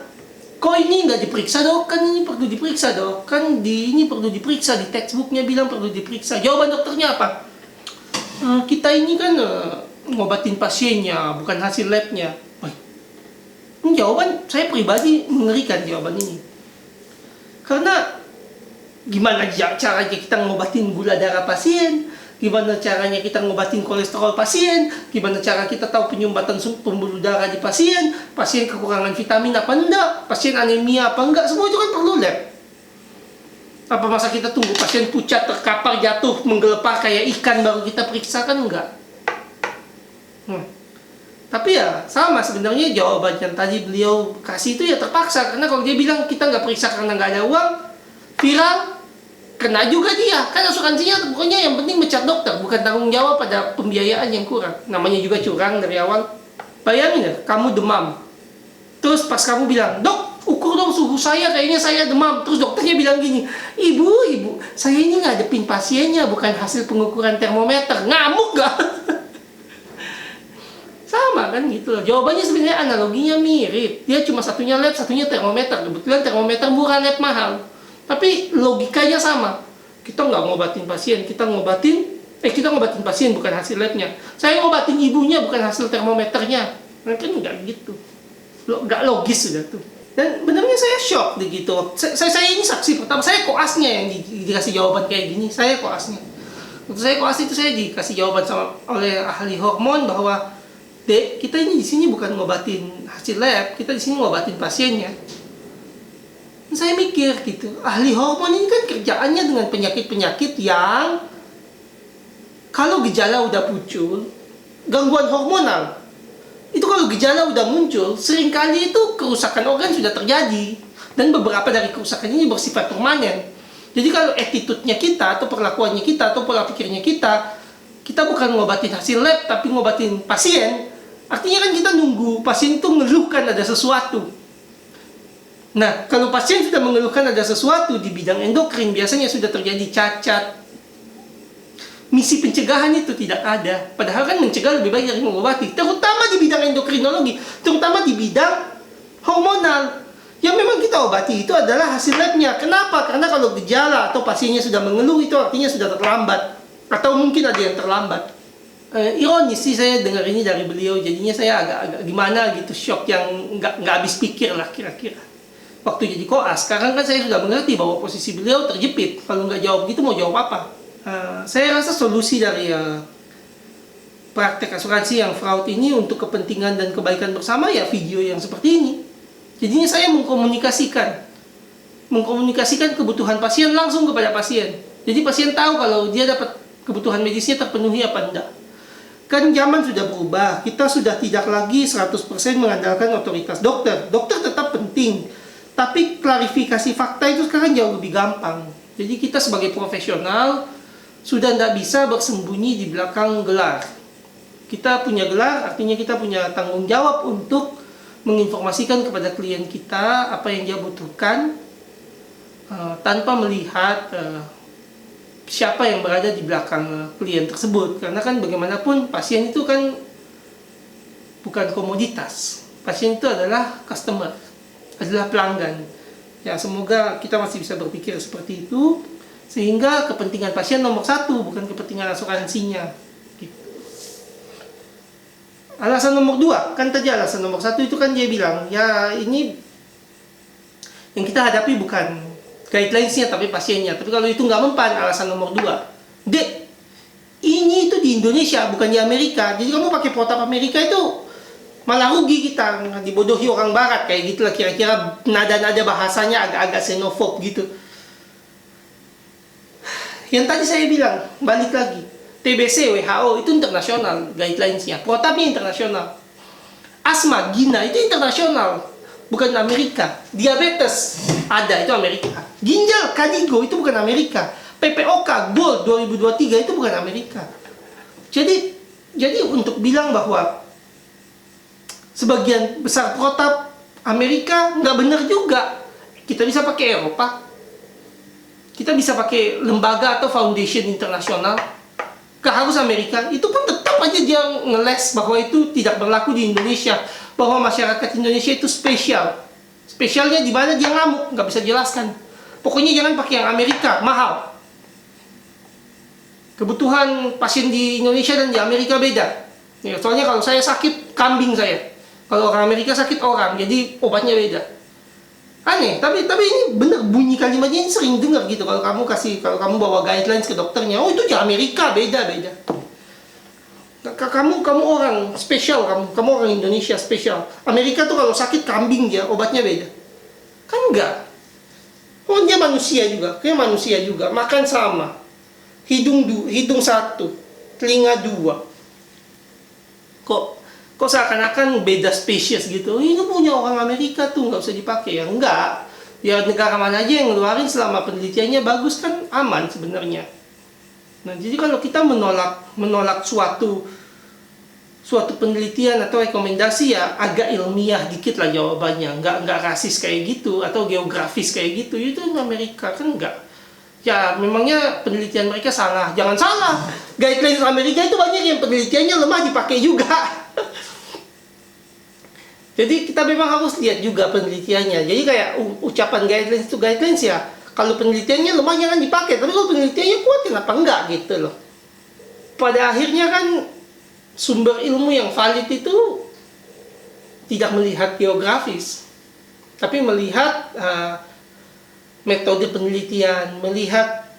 kok ini nggak diperiksa dok? Kan ini perlu diperiksa dok. Kan ini perlu diperiksa, di textbooknya bilang perlu diperiksa. Jawaban dokternya apa? Kita ini kan ngobatin pasiennya, bukan hasil labnya. Jawaban saya pribadi mengerikan jawaban ini. Karena gimana caranya kita ngobatin gula darah pasien? Gimana caranya kita ngobatin kolesterol pasien? Gimana cara kita tahu penyumbatan pembuluh darah di pasien? Pasien kekurangan vitamin apa enggak? Pasien anemia apa enggak? Semua itu kan perlu lab. Apa masa kita tunggu pasien pucat, terkapar, jatuh, menggelepar kayak ikan baru kita periksa? Kan enggak. Tapi ya sama sebenarnya jawaban yang tadi beliau kasih itu ya terpaksa. Karena kalau dia bilang kita nggak periksa karena nggak ada uang, viral, kena juga dia. Kan asuransinya pokoknya yang penting mecat dokter, bukan tanggung jawab pada pembiayaan yang kurang. Namanya juga curang dari awal. Bayangin ya, kamu demam. Terus pas kamu bilang, "Dok, ukur dong suhu saya, kayaknya saya demam." Terus dokternya bilang gini, ibu, saya ini ngadepin pasiennya, bukan hasil pengukuran termometer." Ngamuk gak? Sama kan gitu loh. Jawabannya sebenarnya analoginya mirip. Dia cuma satunya lab, satunya termometer. Kebetulan termometer murah, lab mahal. Tapi logikanya sama. Kita nggak ngobatin pasien, kita ngobatin pasien bukan hasil labnya. Saya ngobatin ibunya bukan hasil termometernya. Nah, kan nggak gitu. Nggak logis sudah tuh. Dan benernya saya shock gitu. Saya ini saksi pertama. Saya koasnya yang dikasih jawaban kayak gini. Saya koasnya. Waktu saya koas itu saya dikasih jawaban oleh ahli hormon bahwa, "Dek, kita ini di sini bukan ngobatin hasil lab, kita di sini ngobatin pasiennya." Dan saya mikir gitu, ahli hormon ini kan kerjaannya dengan penyakit-penyakit yang kalau gejala udah muncul, gangguan hormonal. Itu kalau gejala udah muncul, seringkali itu kerusakan organ sudah terjadi. Dan beberapa dari kerusakan ini bersifat permanen. Jadi kalau attitude-nya kita, atau perlakuannya kita, atau pola pikirnya kita bukan ngobatin hasil lab, tapi ngobatin pasien. Artinya kan kita nunggu pasien itu mengeluhkan ada sesuatu. Nah, kalau pasien sudah mengeluhkan ada sesuatu di bidang endokrin, biasanya sudah terjadi cacat. Misi pencegahan itu tidak ada. Padahal kan mencegah lebih baik dari mengobati. Terutama di bidang endokrinologi, terutama di bidang hormonal. Yang memang kita obati itu adalah hasil labnya. Kenapa? Karena kalau gejala atau pasiennya sudah mengeluh, itu artinya sudah terlambat. Atau mungkin ada yang terlambat. Ironis sih saya dengar ini dari beliau, jadinya saya agak gimana gitu, shock yang nggak habis pikir lah kira-kira. Waktu jadi koas, sekarang kan saya sudah mengerti bahwa posisi beliau terjepit. Kalau nggak jawab gitu mau jawab apa? Saya rasa solusi dari praktek asuransi yang fraud ini untuk kepentingan dan kebaikan bersama ya video yang seperti ini. Jadinya saya mengkomunikasikan kebutuhan pasien langsung kepada pasien. Jadi pasien tahu kalau dia dapat kebutuhan medisnya terpenuhi apa enggak. Kan zaman sudah berubah, kita sudah tidak lagi 100% mengandalkan otoritas dokter. Dokter tetap penting, tapi klarifikasi fakta itu sekarang jauh lebih gampang. Jadi kita sebagai profesional sudah tidak bisa bersembunyi di belakang gelar. Kita punya gelar, artinya kita punya tanggung jawab untuk menginformasikan kepada klien kita apa yang dia butuhkan, tanpa melihat siapa yang berada di belakang klien tersebut. Karena kan bagaimanapun pasien itu kan bukan komoditas. Pasien itu adalah customer, adalah pelanggan. Ya, semoga kita masih bisa berpikir seperti itu, sehingga kepentingan pasien nomor satu, bukan kepentingan asuransinya. Gitu. Alasan nomor dua, kan tadi alasan nomor satu itu kan dia bilang, ya ini yang kita hadapi bukan guidelines-nya tapi pasiennya. Tapi kalau itu nggak mempan, alasan nomor dua, Dek, ini itu di Indonesia bukan di Amerika. Jadi kamu pakai protap Amerika itu malah rugi kita, dibodohi orang barat kayak gitulah kira-kira, nada-nada bahasanya agak-agak xenophobe gitu. Yang tadi saya bilang, balik lagi, TBC, WHO itu internasional guidelines-nya, protapnya internasional. Asma, gina itu internasional, bukan Amerika. Diabetes ada, itu Amerika. Ginjal, Kadigo itu bukan Amerika. PPOK, Gold 2023 itu bukan Amerika. Jadi untuk bilang bahwa sebagian besar protap Amerika nggak benar juga. Kita bisa pakai Eropa. Kita bisa pakai lembaga atau foundation internasional. Harus Amerika. Itu pun tetap aja dia ngeles bahwa itu tidak berlaku di Indonesia. Bahwa masyarakat Indonesia itu spesial. Spesialnya di mana dia ngamuk, nggak bisa jelaskan. Pokoknya jangan pakai yang Amerika, mahal. Kebutuhan pasien di Indonesia dan di Amerika beda. Ya, soalnya kalau saya sakit, kambing saya. Kalau orang Amerika sakit orang, jadi obatnya beda. Aneh, tapi ini bener, bunyi kalimatnya ini sering dengar gitu. Kalau kamu bawa guidelines ke dokternya, oh itu di Amerika beda. Kamu orang spesial, kamu orang Indonesia spesial. Amerika tuh kalau sakit kambing dia, obatnya beda. Kan enggak. Oh dia manusia juga, kayak manusia juga, makan sama. Hidung satu, telinga dua. Kok seakan-akan beda spesies gitu. Ini punya orang Amerika tuh, nggak usah dipakai. Ya enggak. Ya negara mana aja yang ngeluarin selama penelitiannya bagus kan aman sebenarnya. Nah, jadi kalau kita menolak suatu suatu penelitian atau rekomendasi ya agak ilmiah dikit lah jawabannya, nggak rasis kayak gitu atau geografis kayak gitu. Itu Amerika kan nggak. Ya memangnya penelitian mereka salah? Jangan salah. Guidelines Amerika itu banyak yang penelitiannya lemah dipakai juga. Jadi kita memang harus lihat juga penelitiannya. Jadi kayak ucapan guidelines itu guidelines ya. Kalau penelitiannya lemah jangan dipakai. Tapi kalau penelitiannya kuat kenapa enggak gitu loh. Pada akhirnya kan sumber ilmu yang valid itu tidak melihat geografis, tapi melihat metode penelitian, melihat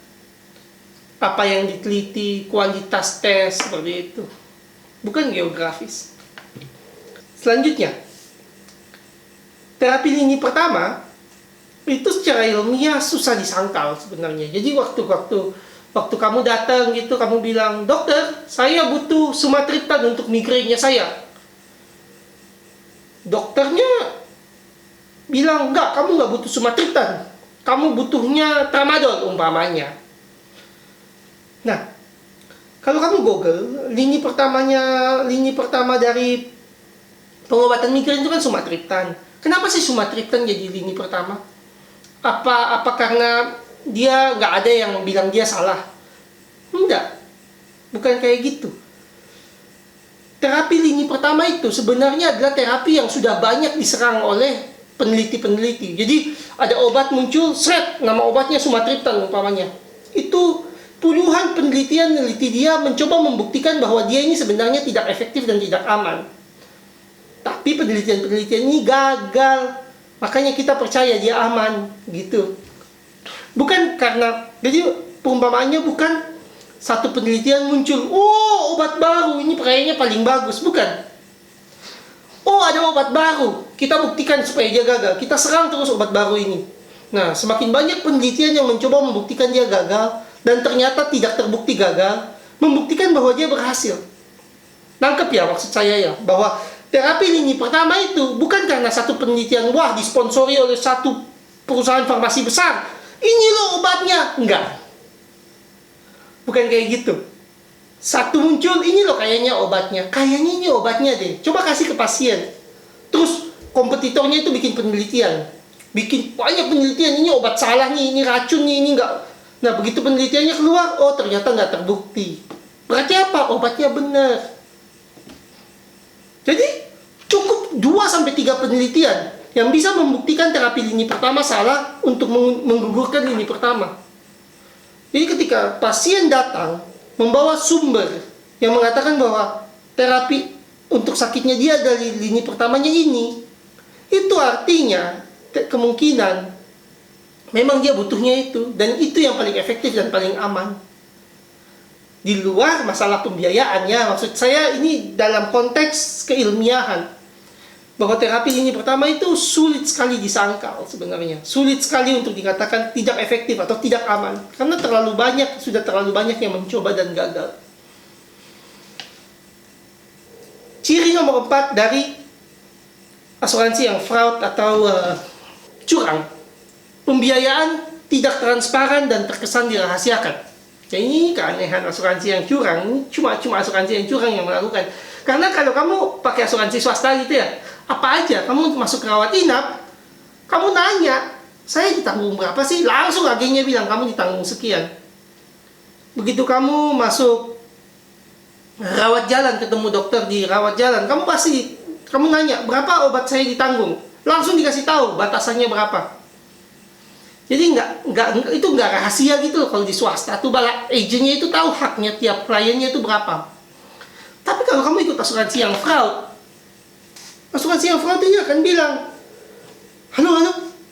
apa yang diteliti, kualitas tes, seperti itu. Bukan geografis. Selanjutnya, terapi lini pertama itu secara ilmiah susah disangkal sebenarnya. Jadi waktu kamu datang gitu, kamu bilang, dokter, saya butuh sumatriptan untuk migrainnya saya. Dokternya bilang, enggak, kamu nggak butuh sumatriptan. Kamu butuhnya tramadol umpamanya. Nah, kalau kamu Google, lini pertama dari pengobatan migrain itu kan sumatriptan. Kenapa sih sumatriptan jadi lini pertama? Apa karena dia nggak ada yang bilang dia salah? Enggak, bukan kayak gitu. Terapi lini pertama itu sebenarnya adalah terapi yang sudah banyak diserang oleh peneliti-peneliti. Jadi ada obat muncul, nama obatnya sumatriptan umpamanya. Itu puluhan penelitian dia mencoba membuktikan bahwa dia ini sebenarnya tidak efektif dan tidak aman. Tapi penelitian-penelitian ini gagal. Makanya kita percaya dia aman gitu. Bukan karena, jadi perumpamaannya bukan satu penelitian muncul, oh obat baru ini kayaknya paling bagus, bukan. Oh ada obat baru, kita buktikan supaya dia gagal, kita serang terus obat baru ini. Nah semakin banyak penelitian yang mencoba membuktikan dia gagal dan ternyata tidak terbukti gagal, membuktikan bahwa dia berhasil. Nangkep ya maksud saya ya, bahwa terapi lini pertama itu bukan karena satu penelitian, wah disponsori oleh satu perusahaan farmasi besar, ini loh obatnya. Enggak. Bukan kayak gitu. Satu muncul, ini loh kayaknya obatnya. Kayaknya ini obatnya deh. Coba kasih ke pasien. Terus kompetitornya itu bikin penelitian. Bikin banyak penelitian, ini obat salah nih, ini racun nih, ini enggak. Nah begitu penelitiannya keluar, oh ternyata nggak terbukti. Berarti apa? Obatnya benar. Jadi cukup 2-3 penelitian yang bisa membuktikan terapi lini pertama salah untuk menggugurkan lini pertama. Jadi ketika pasien datang membawa sumber yang mengatakan bahwa terapi untuk sakitnya dia dari lini pertamanya ini, itu artinya kemungkinan memang dia butuhnya itu, dan itu yang paling efektif dan paling aman. Di luar masalah pembiayaannya, maksud saya ini dalam konteks keilmiahan, bahwa terapi lini pertama itu sulit sekali disangkal sebenarnya. Sulit sekali untuk dikatakan tidak efektif atau tidak aman, karena sudah terlalu banyak yang mencoba dan gagal. Ciri nomor 4 dari asuransi yang fraud atau curang, pembiayaan tidak transparan dan terkesan dirahasiakan. Jadi ini keanehan asuransi yang curang, cuma asuransi yang curang yang melakukan. Karena kalau kamu pakai asuransi swasta gitu ya, apa aja, kamu masuk rawat inap, kamu nanya, saya ditanggung berapa sih? Langsung agennya bilang, kamu ditanggung sekian. Begitu kamu masuk rawat jalan, ketemu dokter di rawat jalan, kamu nanya, berapa obat saya ditanggung? Langsung dikasih tahu, batasannya berapa. Jadi itu nggak rahasia gitu loh. Kalau di swasta tuh malah agennya itu tahu haknya tiap kliennya itu berapa. Tapi kalau kamu ikut asuransi yang fraud ini akan bilang, halo,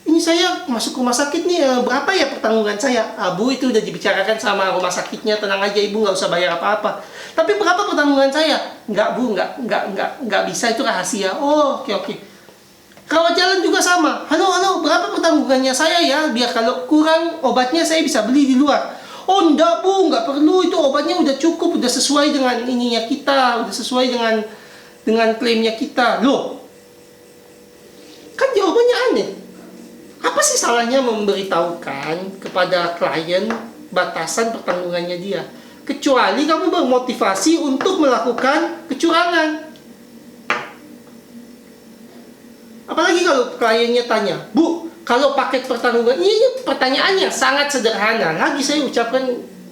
ini saya masuk rumah sakit nih, berapa ya pertanggungan saya? Bu, itu udah dibicarakan sama rumah sakitnya, tenang aja ibu, nggak usah bayar apa-apa. Tapi berapa pertanggungan saya? Nggak bu, nggak bisa, itu rahasia. Oh, oke. Rawat jalan juga sama. Halo, berapa pertanggungannya saya ya? Biar kalau kurang obatnya saya bisa beli di luar. Oh, enggak bu, nggak perlu. Itu obatnya udah cukup, udah sesuai dengan ininya kita, udah sesuai dengan klaimnya kita. Loh, kan jawabannya aneh. Apa sih salahnya memberitahukan kepada klien batasan pertanggungannya dia? Kecuali kamu bermotivasi untuk melakukan kecurangan. Apalagi kalau kliennya tanya, Bu, kalau paket pertanggungan, ini pertanyaannya sangat sederhana. Lagi saya ucapkan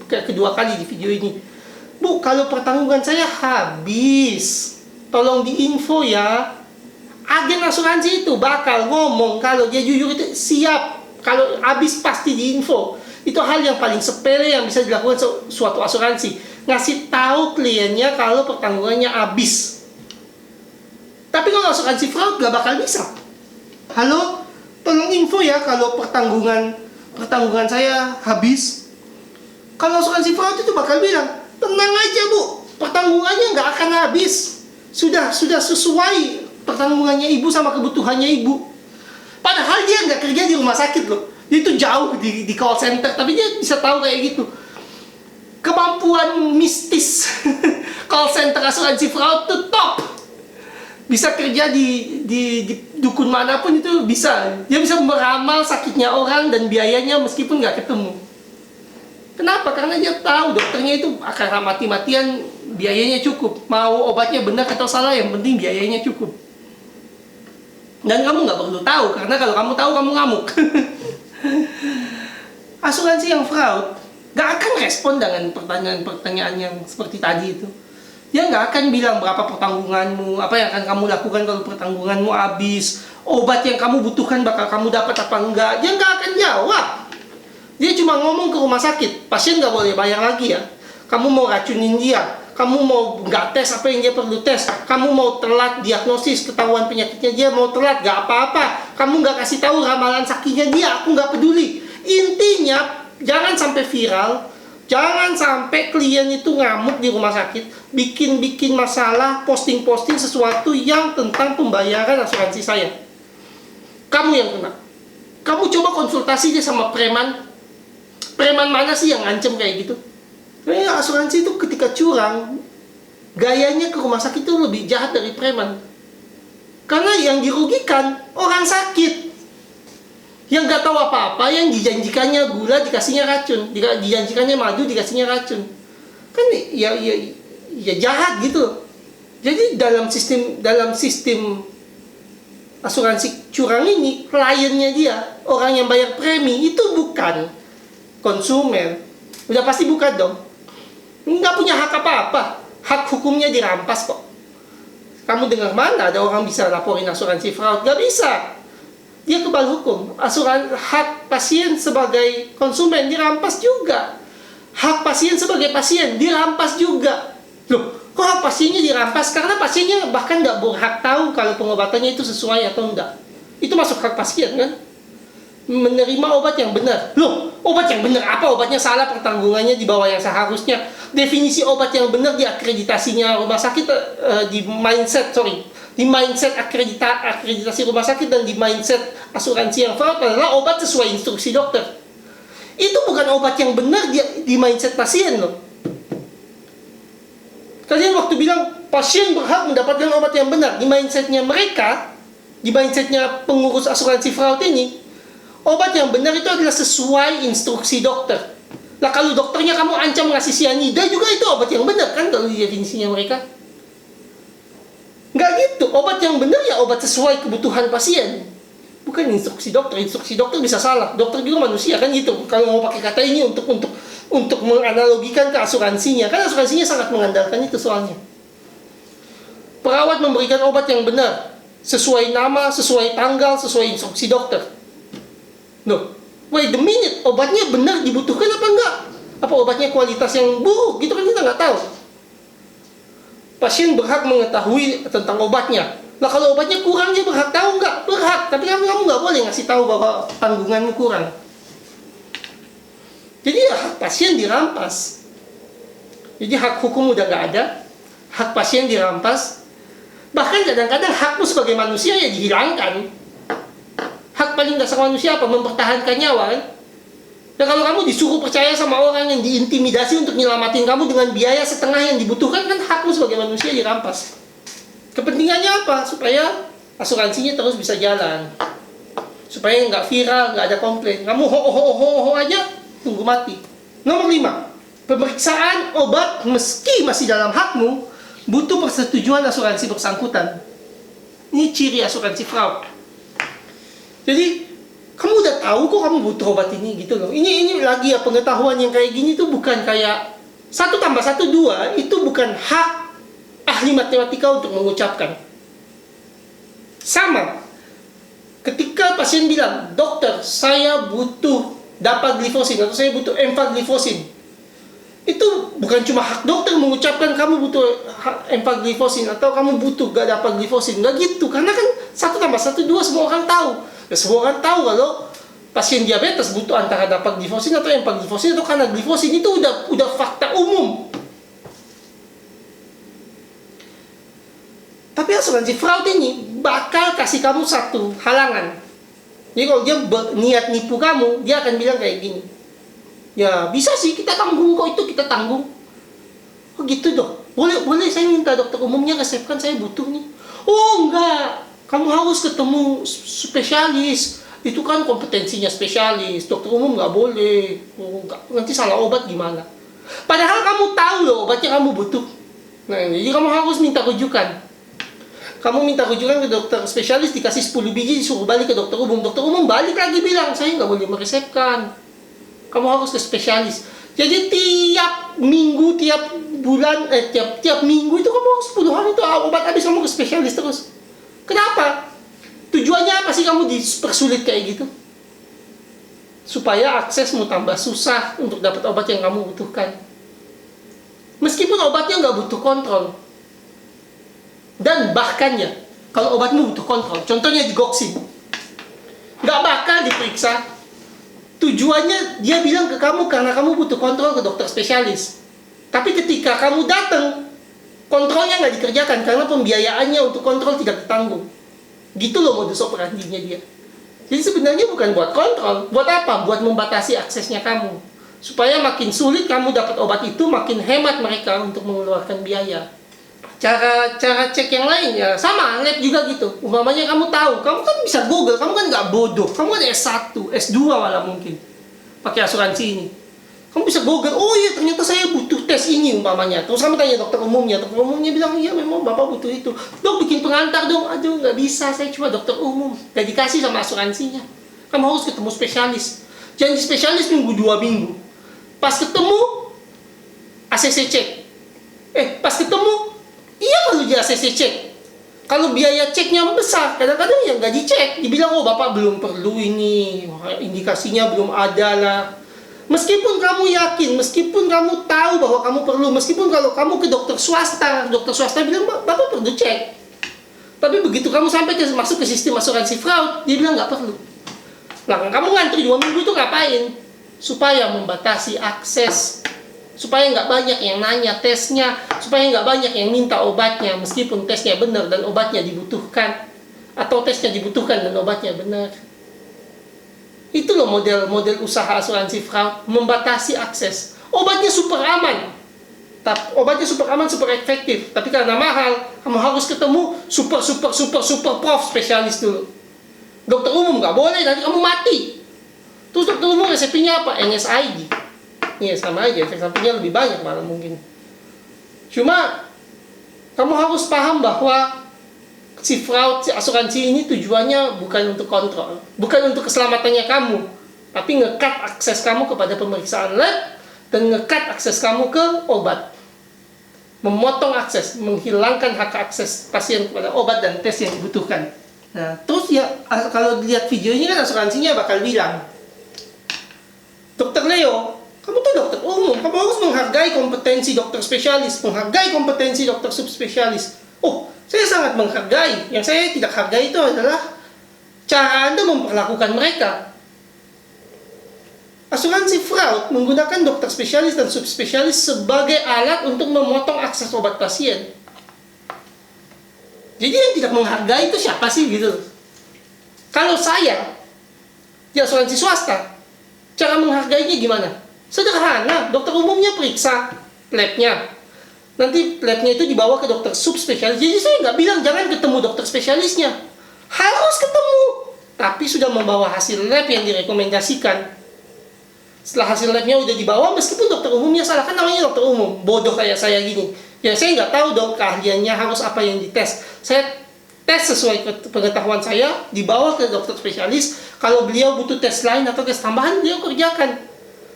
kedua kali di video ini. Bu, kalau pertanggungan saya habis, tolong diinfo ya. Agen asuransi itu bakal ngomong kalau dia jujur itu siap. Kalau habis pasti diinfo. Itu hal yang paling sepele yang bisa dilakukan suatu asuransi. Ngasih tahu kliennya kalau pertanggungannya habis. Tapi kalau asuransi fraud gak bakal bisa. Halo, tolong info ya kalau pertanggungan saya habis. Kalau asuransi fraud itu bakal bilang, tenang aja Bu, pertanggungannya nggak akan habis. Sudah sesuai pertanggungannya Ibu sama kebutuhannya Ibu. Padahal dia nggak kerja di rumah sakit loh. Dia itu jauh di call center, tapi dia bisa tahu kayak gitu. Kemampuan mistis call center asuransi fraud itu top. Bisa kerja di dukun manapun itu bisa. Dia bisa meramal sakitnya orang dan biayanya meskipun nggak ketemu. Kenapa? Karena dia tahu dokternya itu akan mati-matian, biayanya cukup. Mau obatnya benar atau salah, yang penting biayanya cukup. Dan kamu nggak perlu tahu, karena kalau kamu tahu kamu ngamuk. Asuransi yang fraud nggak akan respon dengan pertanyaan-pertanyaan yang seperti tadi itu. Dia nggak akan bilang berapa pertanggunganmu, apa yang akan kamu lakukan kalau pertanggunganmu habis, obat yang kamu butuhkan bakal kamu dapat apa enggak. Dia nggak akan jawab. Dia cuma ngomong ke rumah sakit, pasien nggak boleh bayar lagi ya. Kamu mau racunin dia, kamu mau nggak tes apa yang dia perlu tes, kamu mau telat diagnosis ketahuan penyakitnya dia, mau telat nggak apa-apa, kamu nggak kasih tahu ramalan sakitnya dia, aku nggak peduli. Intinya jangan sampai viral. Jangan sampai klien itu ngamuk di rumah sakit, bikin masalah, posting sesuatu yang tentang pembayaran asuransi saya. Kamu yang kena. Kamu coba konsultasi dia sama preman. Preman mana sih yang ngancem kayak gitu? Asuransi itu ketika curang, gayanya ke rumah sakit itu lebih jahat dari preman. Karena yang dirugikan orang sakit. Yang nggak tahu apa-apa, yang dijanjikannya gula dikasihnya racun, dijanjikannya madu dikasihnya racun, kan ya jahat gitu. Jadi dalam sistem asuransi curang ini, kliennya dia, orang yang bayar premi itu bukan konsumen, udah pasti bukan dong, nggak punya hak apa-apa, hak hukumnya dirampas kok. Kamu dengar mana ada orang bisa laporin asuransi fraud? Nggak bisa. Dia kebal hukum. Hak pasien sebagai konsumen dirampas juga. Hak pasien sebagai pasien dirampas juga. Loh, kok hak pasiennya dirampas? Karena pasiennya bahkan nggak berhak tahu kalau pengobatannya itu sesuai atau enggak. Itu masuk hak pasien kan? Menerima obat yang benar. Loh, obat yang benar apa? Obatnya salah, pertanggungannya di bawah yang seharusnya. Definisi obat yang benar di akreditasinya rumah sakit, di mindset akreditasi rumah sakit dan di mindset asuransi yang fraud adalah obat sesuai instruksi dokter. Itu bukan obat yang benar di mindset pasien loh. Kalian waktu bilang pasien berhak mendapatkan obat yang benar, di mindsetnya mereka, di mindsetnya pengurus asuransi fraud ini, obat yang benar itu adalah sesuai instruksi dokter. Lah kalau dokternya kamu ancam ngasih cyanida juga itu obat yang benar kan kalau di definisinya mereka. Nggak gitu, obat yang benar ya obat sesuai kebutuhan pasien. Bukan instruksi dokter bisa salah. Dokter juga manusia kan gitu. Kalau mau pakai kata ini untuk menganalogikan ke asuransinya, kan asuransinya sangat mengandalkan itu soalnya. Perawat memberikan obat yang benar, sesuai nama, sesuai tanggal, sesuai instruksi dokter. Loh, wait a minute, obatnya benar dibutuhkan apa enggak? Apa obatnya kualitas yang buruk? Gitu kan kita nggak tahu. Pasien berhak mengetahui tentang obatnya. Nah kalau obatnya kurang dia berhak tahu nggak? Berhak, tapi kamu nggak boleh ngasih tahu bahwa tanggunganmu kurang. Jadi ya hak pasien dirampas. Jadi hak hukum udah nggak ada, hak pasien dirampas. Bahkan kadang-kadang hakmu sebagai manusia ya dihilangkan. Hak paling dasar manusia apa? Mempertahankan nyawa kan? Dan kalau kamu disuruh percaya sama orang yang diintimidasi untuk nyelamatin kamu dengan biaya setengah yang dibutuhkan, kan hakmu sebagai manusia dirampas. Kepentingannya apa? Supaya asuransinya terus bisa jalan. Supaya nggak viral, nggak ada komplain. Kamu ho aja, tunggu mati. Nomor 5. Pemeriksaan obat meski masih dalam hakmu, butuh persetujuan asuransi bersangkutan. Ini ciri asuransi fraud. Jadi kamu udah tahu kok kamu butuh obat ini gitu loh. Ini lagi ya, pengetahuan yang kayak gini tuh bukan kayak 1+1=2, itu bukan hak ahli matematika untuk mengucapkan. Sama ketika pasien bilang, dokter saya butuh dapagliflozin atau saya butuh empagliflozin, itu bukan cuma hak dokter mengucapkan kamu butuh empagliflozin atau kamu butuh gak dapagliflozin. Nggak gitu, karena kan 1+1=2 semua orang tahu. Ya, semua orang tahu kalau pasien diabetes butuh antara dapagliflozin atau empagliflozin atau kanagliflozin. Itu udah fakta umum. Tapi asuransi fraud ini bakal kasih kamu satu halangan. Jadi kalau dia niat nipu kamu, dia akan bilang kayak gini, ya bisa sih kita tanggung kok, itu kita tanggung. Oh gitu dong. Boleh saya minta dokter umumnya resepkan, saya butuh nih. Oh enggak, kamu harus ketemu spesialis. Itu kan kompetensinya spesialis. Dokter umum nggak boleh. Oh, enggak. Nanti salah obat gimana? Padahal kamu tahu loh obatnya kamu butuh. Nah, jadi kamu harus minta rujukan. Kamu minta rujukan ke dokter spesialis, dikasih 10 biji, disuruh balik ke dokter umum. Dokter umum balik lagi bilang, saya nggak boleh meresepkan. Kamu harus ke spesialis. Jadi tiap minggu, tiap bulan, tiap minggu itu kamu harus 10 hari itu obat habis, kamu ke spesialis terus. Kenapa? Tujuannya apa sih kamu dipersulit kayak gitu? Supaya aksesmu tambah susah untuk dapat obat yang kamu butuhkan. Meskipun obatnya nggak butuh kontrol. Dan bahkan ya, kalau obatmu butuh kontrol, contohnya digoxin, nggak bakal diperiksa. Tujuannya dia bilang ke kamu karena kamu butuh kontrol ke dokter spesialis. Tapi ketika kamu datang, kontrolnya nggak dikerjakan karena pembiayaannya untuk kontrol tidak ditanggung. Gitu loh modus operandinya dia. Jadi sebenarnya bukan buat kontrol, buat apa? Buat membatasi aksesnya kamu. Supaya makin sulit kamu dapat obat itu, makin hemat mereka untuk mengeluarkan biaya. Cara cek yang lain ya sama, lab juga gitu. Umpamanya kamu tahu, kamu kan bisa Google, kamu kan nggak bodoh, kamu kan S1, S2 malah mungkin pakai asuransi ini. Kamu bisa Google, oh iya ternyata saya butuh tes ini umpamanya. Terus kamu tanya dokter umumnya bilang, iya memang bapak butuh itu. Dok bikin pengantar dong, aduh nggak bisa, saya cuma dokter umum, nggak dikasih sama asuransinya. Kamu harus ketemu spesialis. Janji spesialis minggu 2 minggu. Pas ketemu, ACC cek. Pas ketemu, iya kalau di ACC cek. Kalau biaya ceknya besar, kadang-kadang ya nggak dicek. Dibilang, oh bapak belum perlu ini, indikasinya belum ada lah. Meskipun kamu yakin, meskipun kamu tahu bahwa kamu perlu, meskipun kalau kamu ke dokter swasta bilang, bapak perlu cek. Tapi begitu kamu sampai masuk ke sistem asuransi fraud, dia bilang nggak perlu. Nah, kamu ngantri 2 minggu itu ngapain? Supaya membatasi akses. Supaya nggak banyak yang nanya tesnya, supaya nggak banyak yang minta obatnya, meskipun tesnya benar dan obatnya dibutuhkan, atau tesnya dibutuhkan dan obatnya benar. Itu loh model usaha asuransi fraud, membatasi akses. Obatnya super aman, super efektif, tapi karena mahal, kamu harus ketemu super prof spesialis dulu. Dokter umum nggak boleh, nanti kamu mati. Terus dokter umum resepnya apa? NSAID. Iya sama aja, efek sampingnya lebih banyak malah mungkin. Cuma kamu harus paham bahwa si asuransi ini tujuannya bukan untuk kontrol, bukan untuk keselamatannya kamu, tapi ngekat akses kamu kepada pemeriksaan lab dan ngekat akses kamu ke obat, memotong akses, menghilangkan hak akses pasien kepada obat dan tes yang dibutuhkan. Nah, terus ya kalau dilihat video ini kan asuransinya bakal bilang, Dokter Leo, kamu tuh dokter umum, kamu harus menghargai kompetensi dokter spesialis, menghargai kompetensi dokter subspesialis. Oh, saya sangat menghargai. Yang saya tidak hargai itu adalah cara Anda memperlakukan mereka. Asuransi fraud menggunakan dokter spesialis dan subspesialis sebagai alat untuk memotong akses obat pasien. Jadi yang tidak menghargai itu siapa sih gitu? Kalau saya di asuransi swasta, cara menghargainya gimana? Sederhana, dokter umumnya periksa labnya. Nanti labnya itu dibawa ke dokter subspesialis. Jadi saya nggak bilang jangan ketemu dokter spesialisnya. Harus ketemu. Tapi sudah membawa hasil lab yang direkomendasikan. Setelah hasil labnya udah dibawa, meskipun dokter umumnya salah, kan namanya dokter umum. Bodoh kayak saya gini. Ya saya nggak tahu dong keahliannya harus apa yang dites. Saya tes sesuai pengetahuan saya, dibawa ke dokter spesialis. Kalau beliau butuh tes lain atau tes tambahan, beliau kerjakan.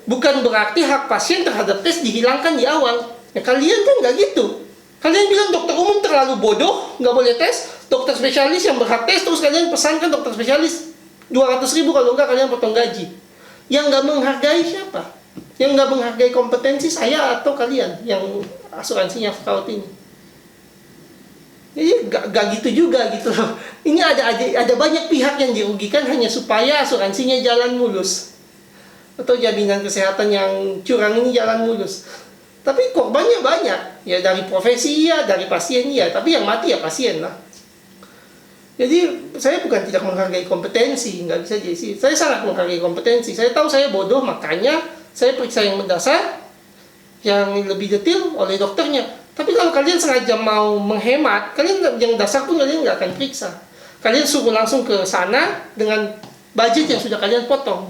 Bukan berarti hak pasien terhadap tes dihilangkan di awal. Ya, kalian kan nggak gitu. Kalian bilang dokter umum terlalu bodoh, nggak boleh tes. Dokter spesialis yang berhak tes, terus kalian pesankan dokter spesialis 200.000, kalau enggak kalian potong gaji. Yang nggak menghargai siapa? Yang nggak menghargai kompetensi saya atau kalian yang asuransinya Scout ini. Jadi gak gitu juga gitu loh. Ini ada banyak pihak yang dirugikan hanya supaya asuransinya jalan mulus, atau jaminan kesehatan yang curang ini jalan mulus. Tapi korbannya banyak. Ya dari profesi iya, dari pasien iya, tapi yang mati ya pasien lah. Jadi saya bukan tidak menghargai kompetensi, nggak bisa jadi sih. Saya sangat menghargai kompetensi. Saya tahu saya bodoh, makanya saya periksa yang mendasar, yang lebih detail oleh dokternya. Tapi kalau kalian sengaja mau menghemat, kalian yang dasar pun kalian nggak akan periksa. Kalian suruh langsung ke sana dengan budget yang sudah kalian potong.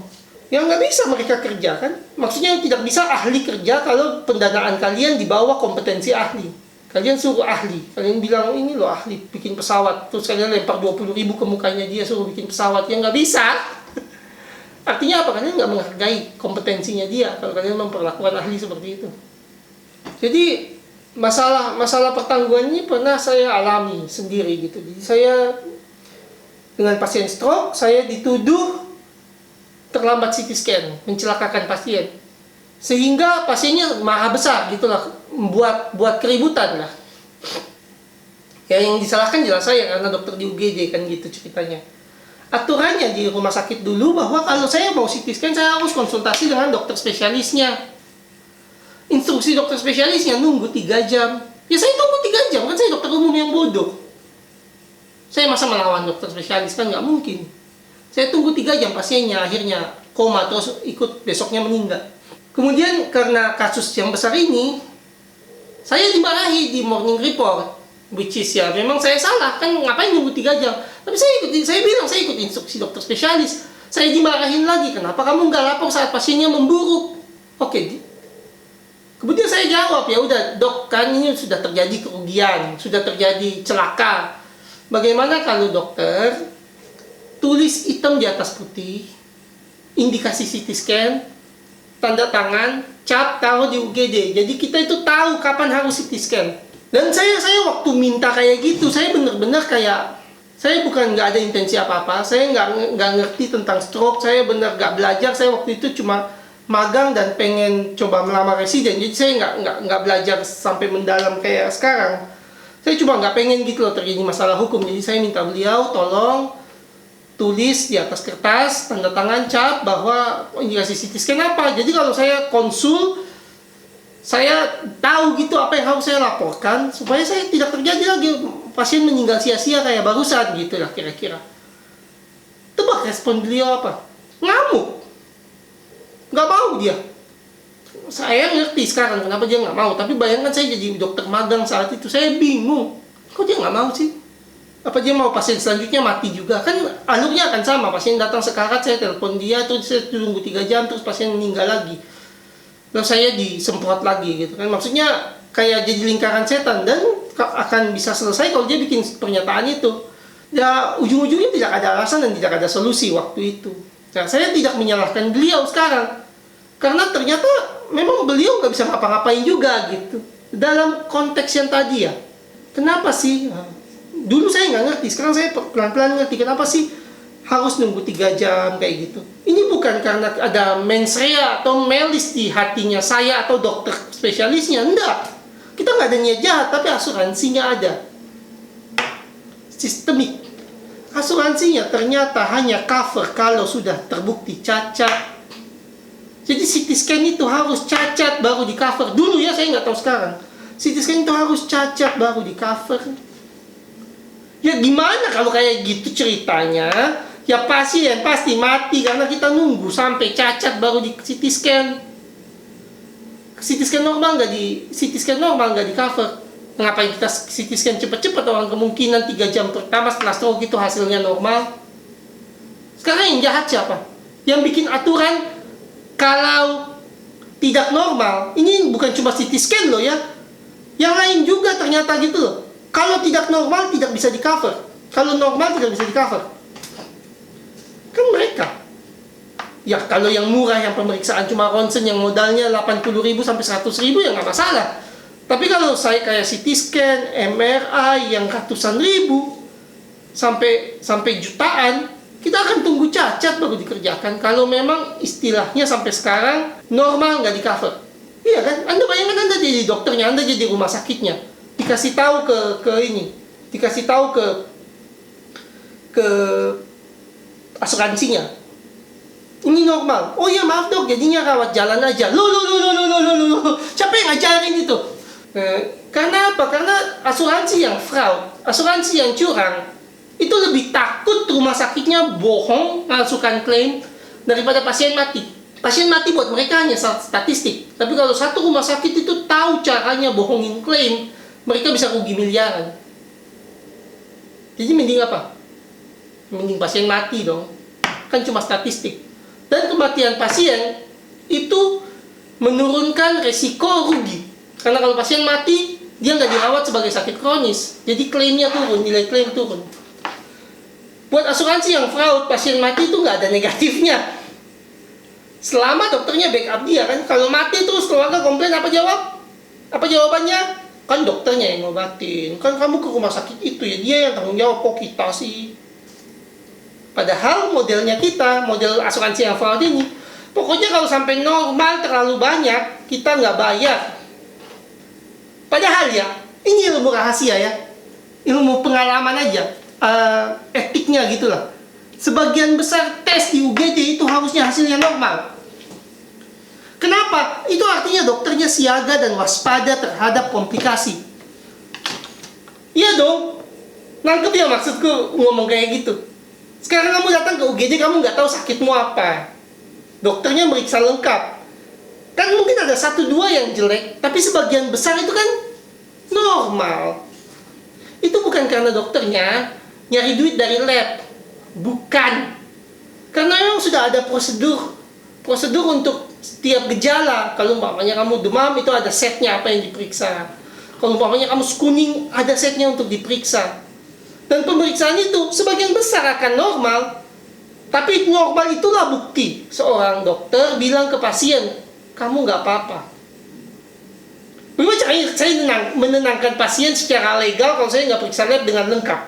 Yang nggak bisa mereka kerja kan? Maksudnya tidak bisa ahli kerja kalau pendanaan kalian di bawah kompetensi ahli. Kalian suruh ahli, kalian bilang ini loh ahli bikin pesawat, terus kalian lempar 20.000 ke mukanya dia suruh bikin pesawat, yang nggak bisa. Artinya apa? Kalian nggak menghargai kompetensinya dia kalau kalian memperlakukan ahli seperti itu. Jadi masalah pertanggungan ini pernah saya alami sendiri gitu. Jadi saya dengan pasien stroke, saya dituduh terlambat CT scan, mencelakakan pasien, sehingga pasiennya maha besar gitulah, buat keributan lah. Ya yang disalahkan jelas saya karena dokter di UGD kan gitu ceritanya. Aturannya di rumah sakit dulu bahwa kalau saya mau CT scan saya harus konsultasi dengan dokter spesialisnya. Instruksi dokter spesialisnya nunggu 3 jam. Ya saya tunggu 3 jam, kan saya dokter umum yang bodoh. Saya masa melawan dokter spesialis, kan nggak mungkin. Saya tunggu 3 jam, pasiennya akhirnya koma, terus ikut besoknya meninggal. Kemudian karena kasus yang besar ini, saya dimarahi di morning report. Which is ya memang saya salah, kan ngapain nunggu 3 jam. Tapi saya bilang saya ikut instruksi dokter spesialis. Saya dimarahin lagi, kenapa kamu nggak lapor saat pasiennya memburuk? Oke, kemudian saya jawab, ya udah dok, kan ini sudah terjadi kerugian, sudah terjadi celaka. Bagaimana kalau dokter tulis hitam di atas putih, indikasi CT scan, tanda tangan, cap, taruh di UGD. Jadi kita itu tahu kapan harus CT scan. Dan saya waktu minta kayak gitu, saya benar-benar kayak, saya bukan nggak ada intensi apa-apa, saya nggak ngerti tentang stroke, saya benar nggak belajar, saya waktu itu cuma magang dan pengen coba melamar residen, jadi saya nggak belajar sampai mendalam kayak sekarang. Saya cuma nggak pengen gitu loh terjadi masalah hukum, jadi saya minta beliau tolong tulis di atas kertas tanda tangan cap bahwa indikasi CT scan apa. Jadi kalau saya konsul, saya tahu gitu apa yang harus saya laporkan supaya saya tidak terjadi lagi pasien meninggal sia-sia kayak barusan gitu lah kira-kira. Tebak respon beliau apa? Ngamuk. Nggak mau dia. Saya ngerti sekarang kenapa dia nggak mau, tapi bayangkan saya jadi dokter magang saat itu, saya bingung. Kok dia nggak mau sih? Apa dia mau pasien selanjutnya mati juga? Kan alurnya akan sama, pasien datang sekarat, saya telepon dia, terus saya tunggu 3 jam, terus pasien meninggal lagi. Lalu saya disemprot lagi gitu kan. Maksudnya kayak jadi lingkaran setan, dan akan bisa selesai kalau dia bikin pernyataan itu. Ya ujung-ujungnya tidak ada alasan dan tidak ada solusi waktu itu. Nah, saya tidak menyalahkan beliau sekarang, karena ternyata memang beliau nggak bisa ngapa-ngapain juga gitu. Dalam konteks yang tadi ya, kenapa sih? Dulu saya nggak ngerti, sekarang saya pelan-pelan ngerti kenapa sih harus nunggu 3 jam kayak gitu. Ini bukan karena ada mens rea atau melis di hatinya saya atau dokter spesialisnya, enggak. Kita nggak ada niat jahat, tapi asuransinya ada. Sistemik. Asuransinya ternyata hanya cover kalau sudah terbukti cacat. Jadi CT scan itu harus cacat baru di cover. Dulu ya, saya nggak tahu sekarang. CT scan itu harus cacat baru di cover. Ya gimana kalau kayak gitu ceritanya? Ya pasien pasti mati karena kita nunggu sampai cacat baru di CT scan. CT scan normal nggak di cover. Ngapain kita CT scan cepat-cepat, orang kemungkinan 3 jam pertama setelah stroke itu hasilnya normal. Sekarang yang jahat siapa? Yang bikin aturan kalau tidak normal, ini bukan cuma CT scan loh ya, yang lain juga ternyata gitu loh. Kalau tidak normal tidak bisa di cover. Kalau normal tidak bisa di-cover. Kan mereka. Ya, kalau yang murah, yang pemeriksaan cuma ronsen, yang modalnya 80.000 sampai 100.000 ya nggak masalah. Tapi kalau saya kayak CT scan, MRI yang ratusan ribu, sampai jutaan, kita akan tunggu cacat baru dikerjakan. Kalau memang istilahnya sampai sekarang normal nggak di-cover. Iya kan? Anda bayangkan Anda jadi dokternya, Anda jadi rumah sakitnya. Dikasih tahu dikasih tahu ke asuransinya. Ini normal. Oh iya maaf dok, jadinya rawat jalan aja. Loh. Siapa yang ngajarin itu? Karena apa? Karena asuransi yang fraud, asuransi yang curang, itu lebih takut rumah sakitnya bohong masukkan klaim daripada pasien mati. Pasien mati buat mereka hanya statistik. Tapi kalau satu rumah sakit itu tahu caranya bohongin klaim, mereka bisa rugi miliaran. Jadi mending apa? Mending pasien mati dong. Kan cuma statistik. Dan kematian pasien itu menurunkan resiko rugi. Karena kalau pasien mati, dia nggak dirawat sebagai sakit kronis. Jadi klaimnya turun, nilai klaim turun. Buat asuransi yang fraud, pasien mati itu nggak ada negatifnya. Selama dokternya backup dia kan. Kalau mati terus keluarga komplain, apa jawabannya? Kan dokternya yang ngobatin. Kan kamu ke rumah sakit itu ya, dia yang tanggung jawab. Kok kita sih? Padahal modelnya kita, model asuransi yang fraud ini, pokoknya kalau sampai normal terlalu banyak, kita nggak bayar. Padahal ya, ini ilmu rahasia ya, ilmu pengalaman aja, etiknya gitulah. Sebagian besar tes di UGD itu harusnya hasilnya normal. Kenapa? Itu artinya dokternya siaga dan waspada terhadap komplikasi. Iya dong, nangkep ya maksudku ngomong kayak gitu. Sekarang kamu datang ke UGD, kamu nggak tahu sakitmu apa. Dokternya meriksa lengkap. Kan mungkin ada 1-2 yang jelek, tapi sebagian besar itu kan normal. Itu bukan karena dokternya nyari duit dari lab. Bukan. Karena memang sudah ada prosedur untuk setiap gejala. Kalau umpamanya kamu demam, itu ada setnya apa yang diperiksa. Kalau umpamanya kamu screening, ada setnya untuk diperiksa. Dan pemeriksaan itu sebagian besar akan normal. Tapi normal itulah bukti seorang dokter bilang ke pasien, kamu nggak apa-apa. Bagaimana caranya saya menenangkan pasien secara legal kalau saya nggak periksa lab dengan lengkap?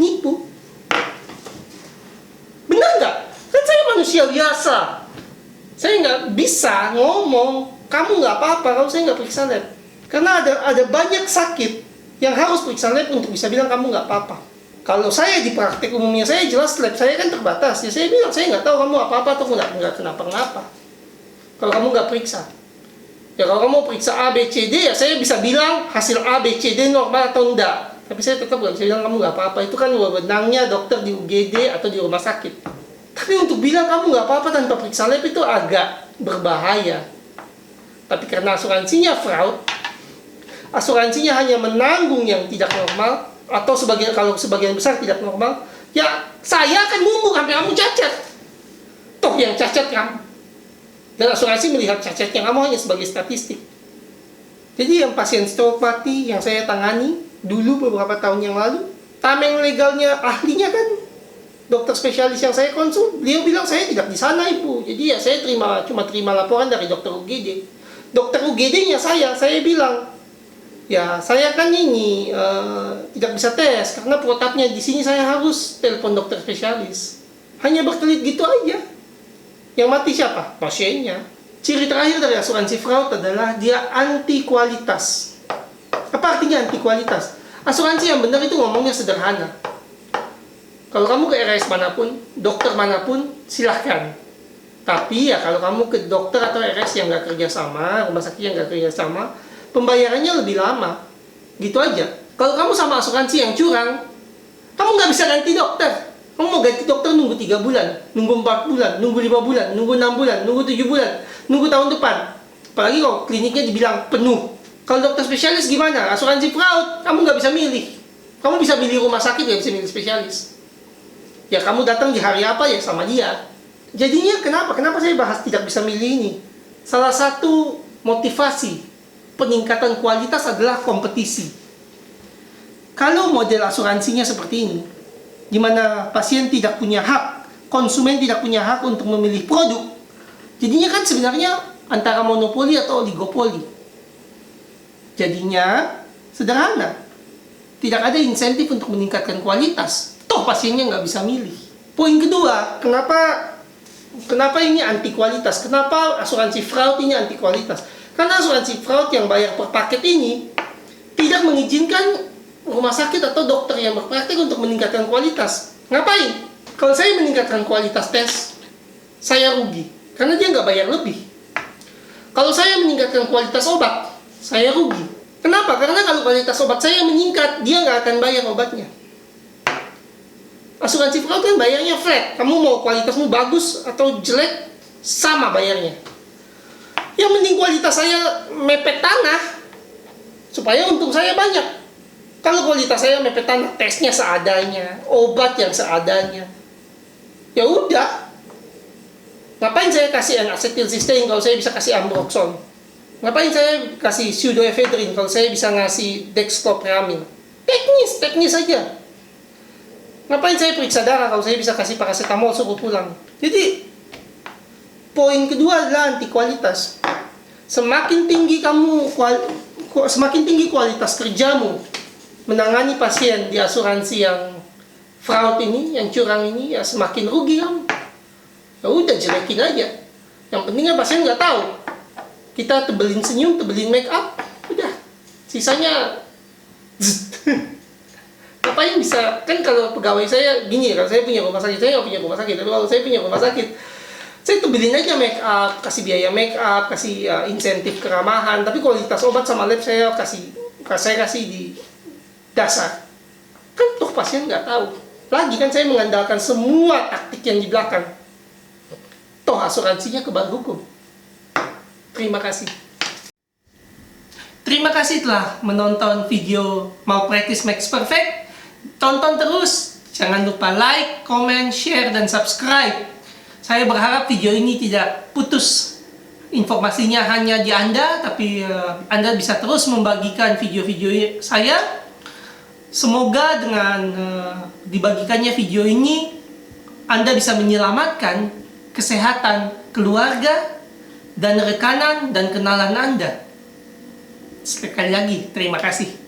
Nipu. Benar nggak? Kan saya manusia biasa. Saya nggak bisa ngomong, kamu nggak apa-apa kalau saya nggak periksa lab. Karena ada banyak sakit yang harus periksa lab untuk bisa bilang kamu nggak apa-apa. Kalau saya di praktek umumnya, saya jelas lab saya kan terbatas. Ya saya bilang, saya nggak tahu kamu apa-apa atau nggak kenapa-kenapa. Kalau kamu nggak periksa. Ya kalau kamu periksa A, B, C, D, ya saya bisa bilang hasil A, B, C, D normal atau enggak. Tapi saya tetap nggak bisa bilang kamu nggak apa-apa. Itu kan wewenangnya dokter di UGD atau di rumah sakit. Tapi untuk bilang kamu nggak apa-apa tanpa periksa lab itu agak berbahaya. Tapi karena asuransinya fraud, asuransinya hanya menanggung yang tidak normal, atau kalau sebagian besar tidak normal, ya saya akan nunggu sampai kamu cacat. Toh yang cacat kamu. Dan asuransi melihat cacatnya kamu hanya sebagai statistik. Jadi yang pasien stroke mati yang saya tangani dulu beberapa tahun yang lalu, tameng legalnya ahlinya kan dokter spesialis yang saya konsul, dia bilang saya tidak di sana ibu. Jadi ya saya cuma terima laporan dari dokter UGD. Dokter UGD-nya saya bilang, ya saya kan ini tidak bisa tes karena protapnya di sini, saya harus telepon dokter spesialis. Hanya berkelit gitu aja. Yang mati siapa? Pasiennya. Ciri terakhir dari asuransi fraud adalah dia anti kualitas. Apa artinya anti kualitas? Asuransi yang benar itu ngomongnya sederhana. Kalau kamu ke RS manapun, dokter manapun, silahkan. Tapi ya kalau kamu ke dokter atau RS yang nggak kerja sama, rumah sakit yang nggak kerja sama, pembayarannya lebih lama. Gitu aja. Kalau kamu sama asuransi yang curang, kamu nggak bisa ganti dokter. Kamu mau ganti dokter nunggu 3 bulan, nunggu 4 bulan, nunggu 5 bulan, nunggu 6 bulan, nunggu 7 bulan, nunggu tahun depan. Apalagi kalau kliniknya dibilang penuh. Kalau dokter spesialis gimana? Asuransi fraud, kamu nggak bisa milih. Kamu bisa milih rumah sakit, nggak bisa milih spesialis. Ya kamu datang di hari apa ya sama dia. Jadinya kenapa saya bahas tidak bisa milih ini? Salah satu motivasi peningkatan kualitas adalah kompetisi. Kalau model asuransinya seperti ini, di mana pasien tidak punya hak, konsumen tidak punya hak untuk memilih produk, jadinya kan sebenarnya antara monopoli atau oligopoli. Jadinya sederhana, tidak ada insentif untuk meningkatkan kualitas. Toh pasiennya nggak bisa milih. Poin kedua, kenapa ini anti kualitas? Kenapa asuransi fraud ini anti kualitas? Karena asuransi fraud yang bayar per paket ini tidak mengizinkan rumah sakit atau dokter yang berpraktik untuk meningkatkan kualitas. Ngapain? Kalau saya meningkatkan kualitas tes, saya rugi. Karena dia nggak bayar lebih. Kalau saya meningkatkan kualitas obat, saya rugi. Kenapa? Karena kalau kualitas obat saya meningkat, dia nggak akan bayar obatnya. Asuransi fraud kan bayarnya flat. Kamu mau kualitasmu bagus atau jelek, sama bayarnya. Yang penting kualitas saya mepet tanah, supaya untung saya banyak. Kalau kualitas saya mepet tanah, tesnya seadanya, obat yang seadanya, ya udah. Ngapain saya kasih N-acetyl-cysteine kalau saya bisa kasih Ambroxol? Ngapain saya kasih pseudoephedrine kalau saya bisa ngasih dextroamphetamine? Teknis saja. Ngapain saya periksa darah kalau saya bisa kasih paracetamol suruh pulang? Jadi, poin kedua adalah anti kualitas. Semakin tinggi kualitas kerjamu menangani pasien di asuransi yang fraud ini, yang curang ini, ya semakin rugi kamu. Ya udah, jelekin aja. Yang pentingnya pasien nggak tahu. Kita tebelin senyum, tebelin make up, udah. Sisanya ngapain bisa, kan kalau pegawai saya gini, kalau saya punya rumah sakit, saya nggak punya rumah sakit, tapi kalau saya punya rumah sakit, saya tebelin aja make up, kasih biaya make up, kasih insentif keramahan, tapi kualitas obat sama lab saya kasih di dasar. Kan toh pasien nggak tahu. Lagi kan saya mengandalkan semua taktik yang di belakang. Toh asuransinya kebal hukum. Terima kasih. Terima kasih telah menonton video Malpractice Makes Perfect. Tonton terus. Jangan lupa like, comment, share, dan subscribe. Saya berharap video ini tidak putus. Informasinya hanya di Anda, tapi Anda bisa terus membagikan video-video saya. Semoga dengan dibagikannya video ini, Anda bisa menyelamatkan kesehatan keluarga dan rekanan dan kenalan Anda. Sekali lagi, terima kasih.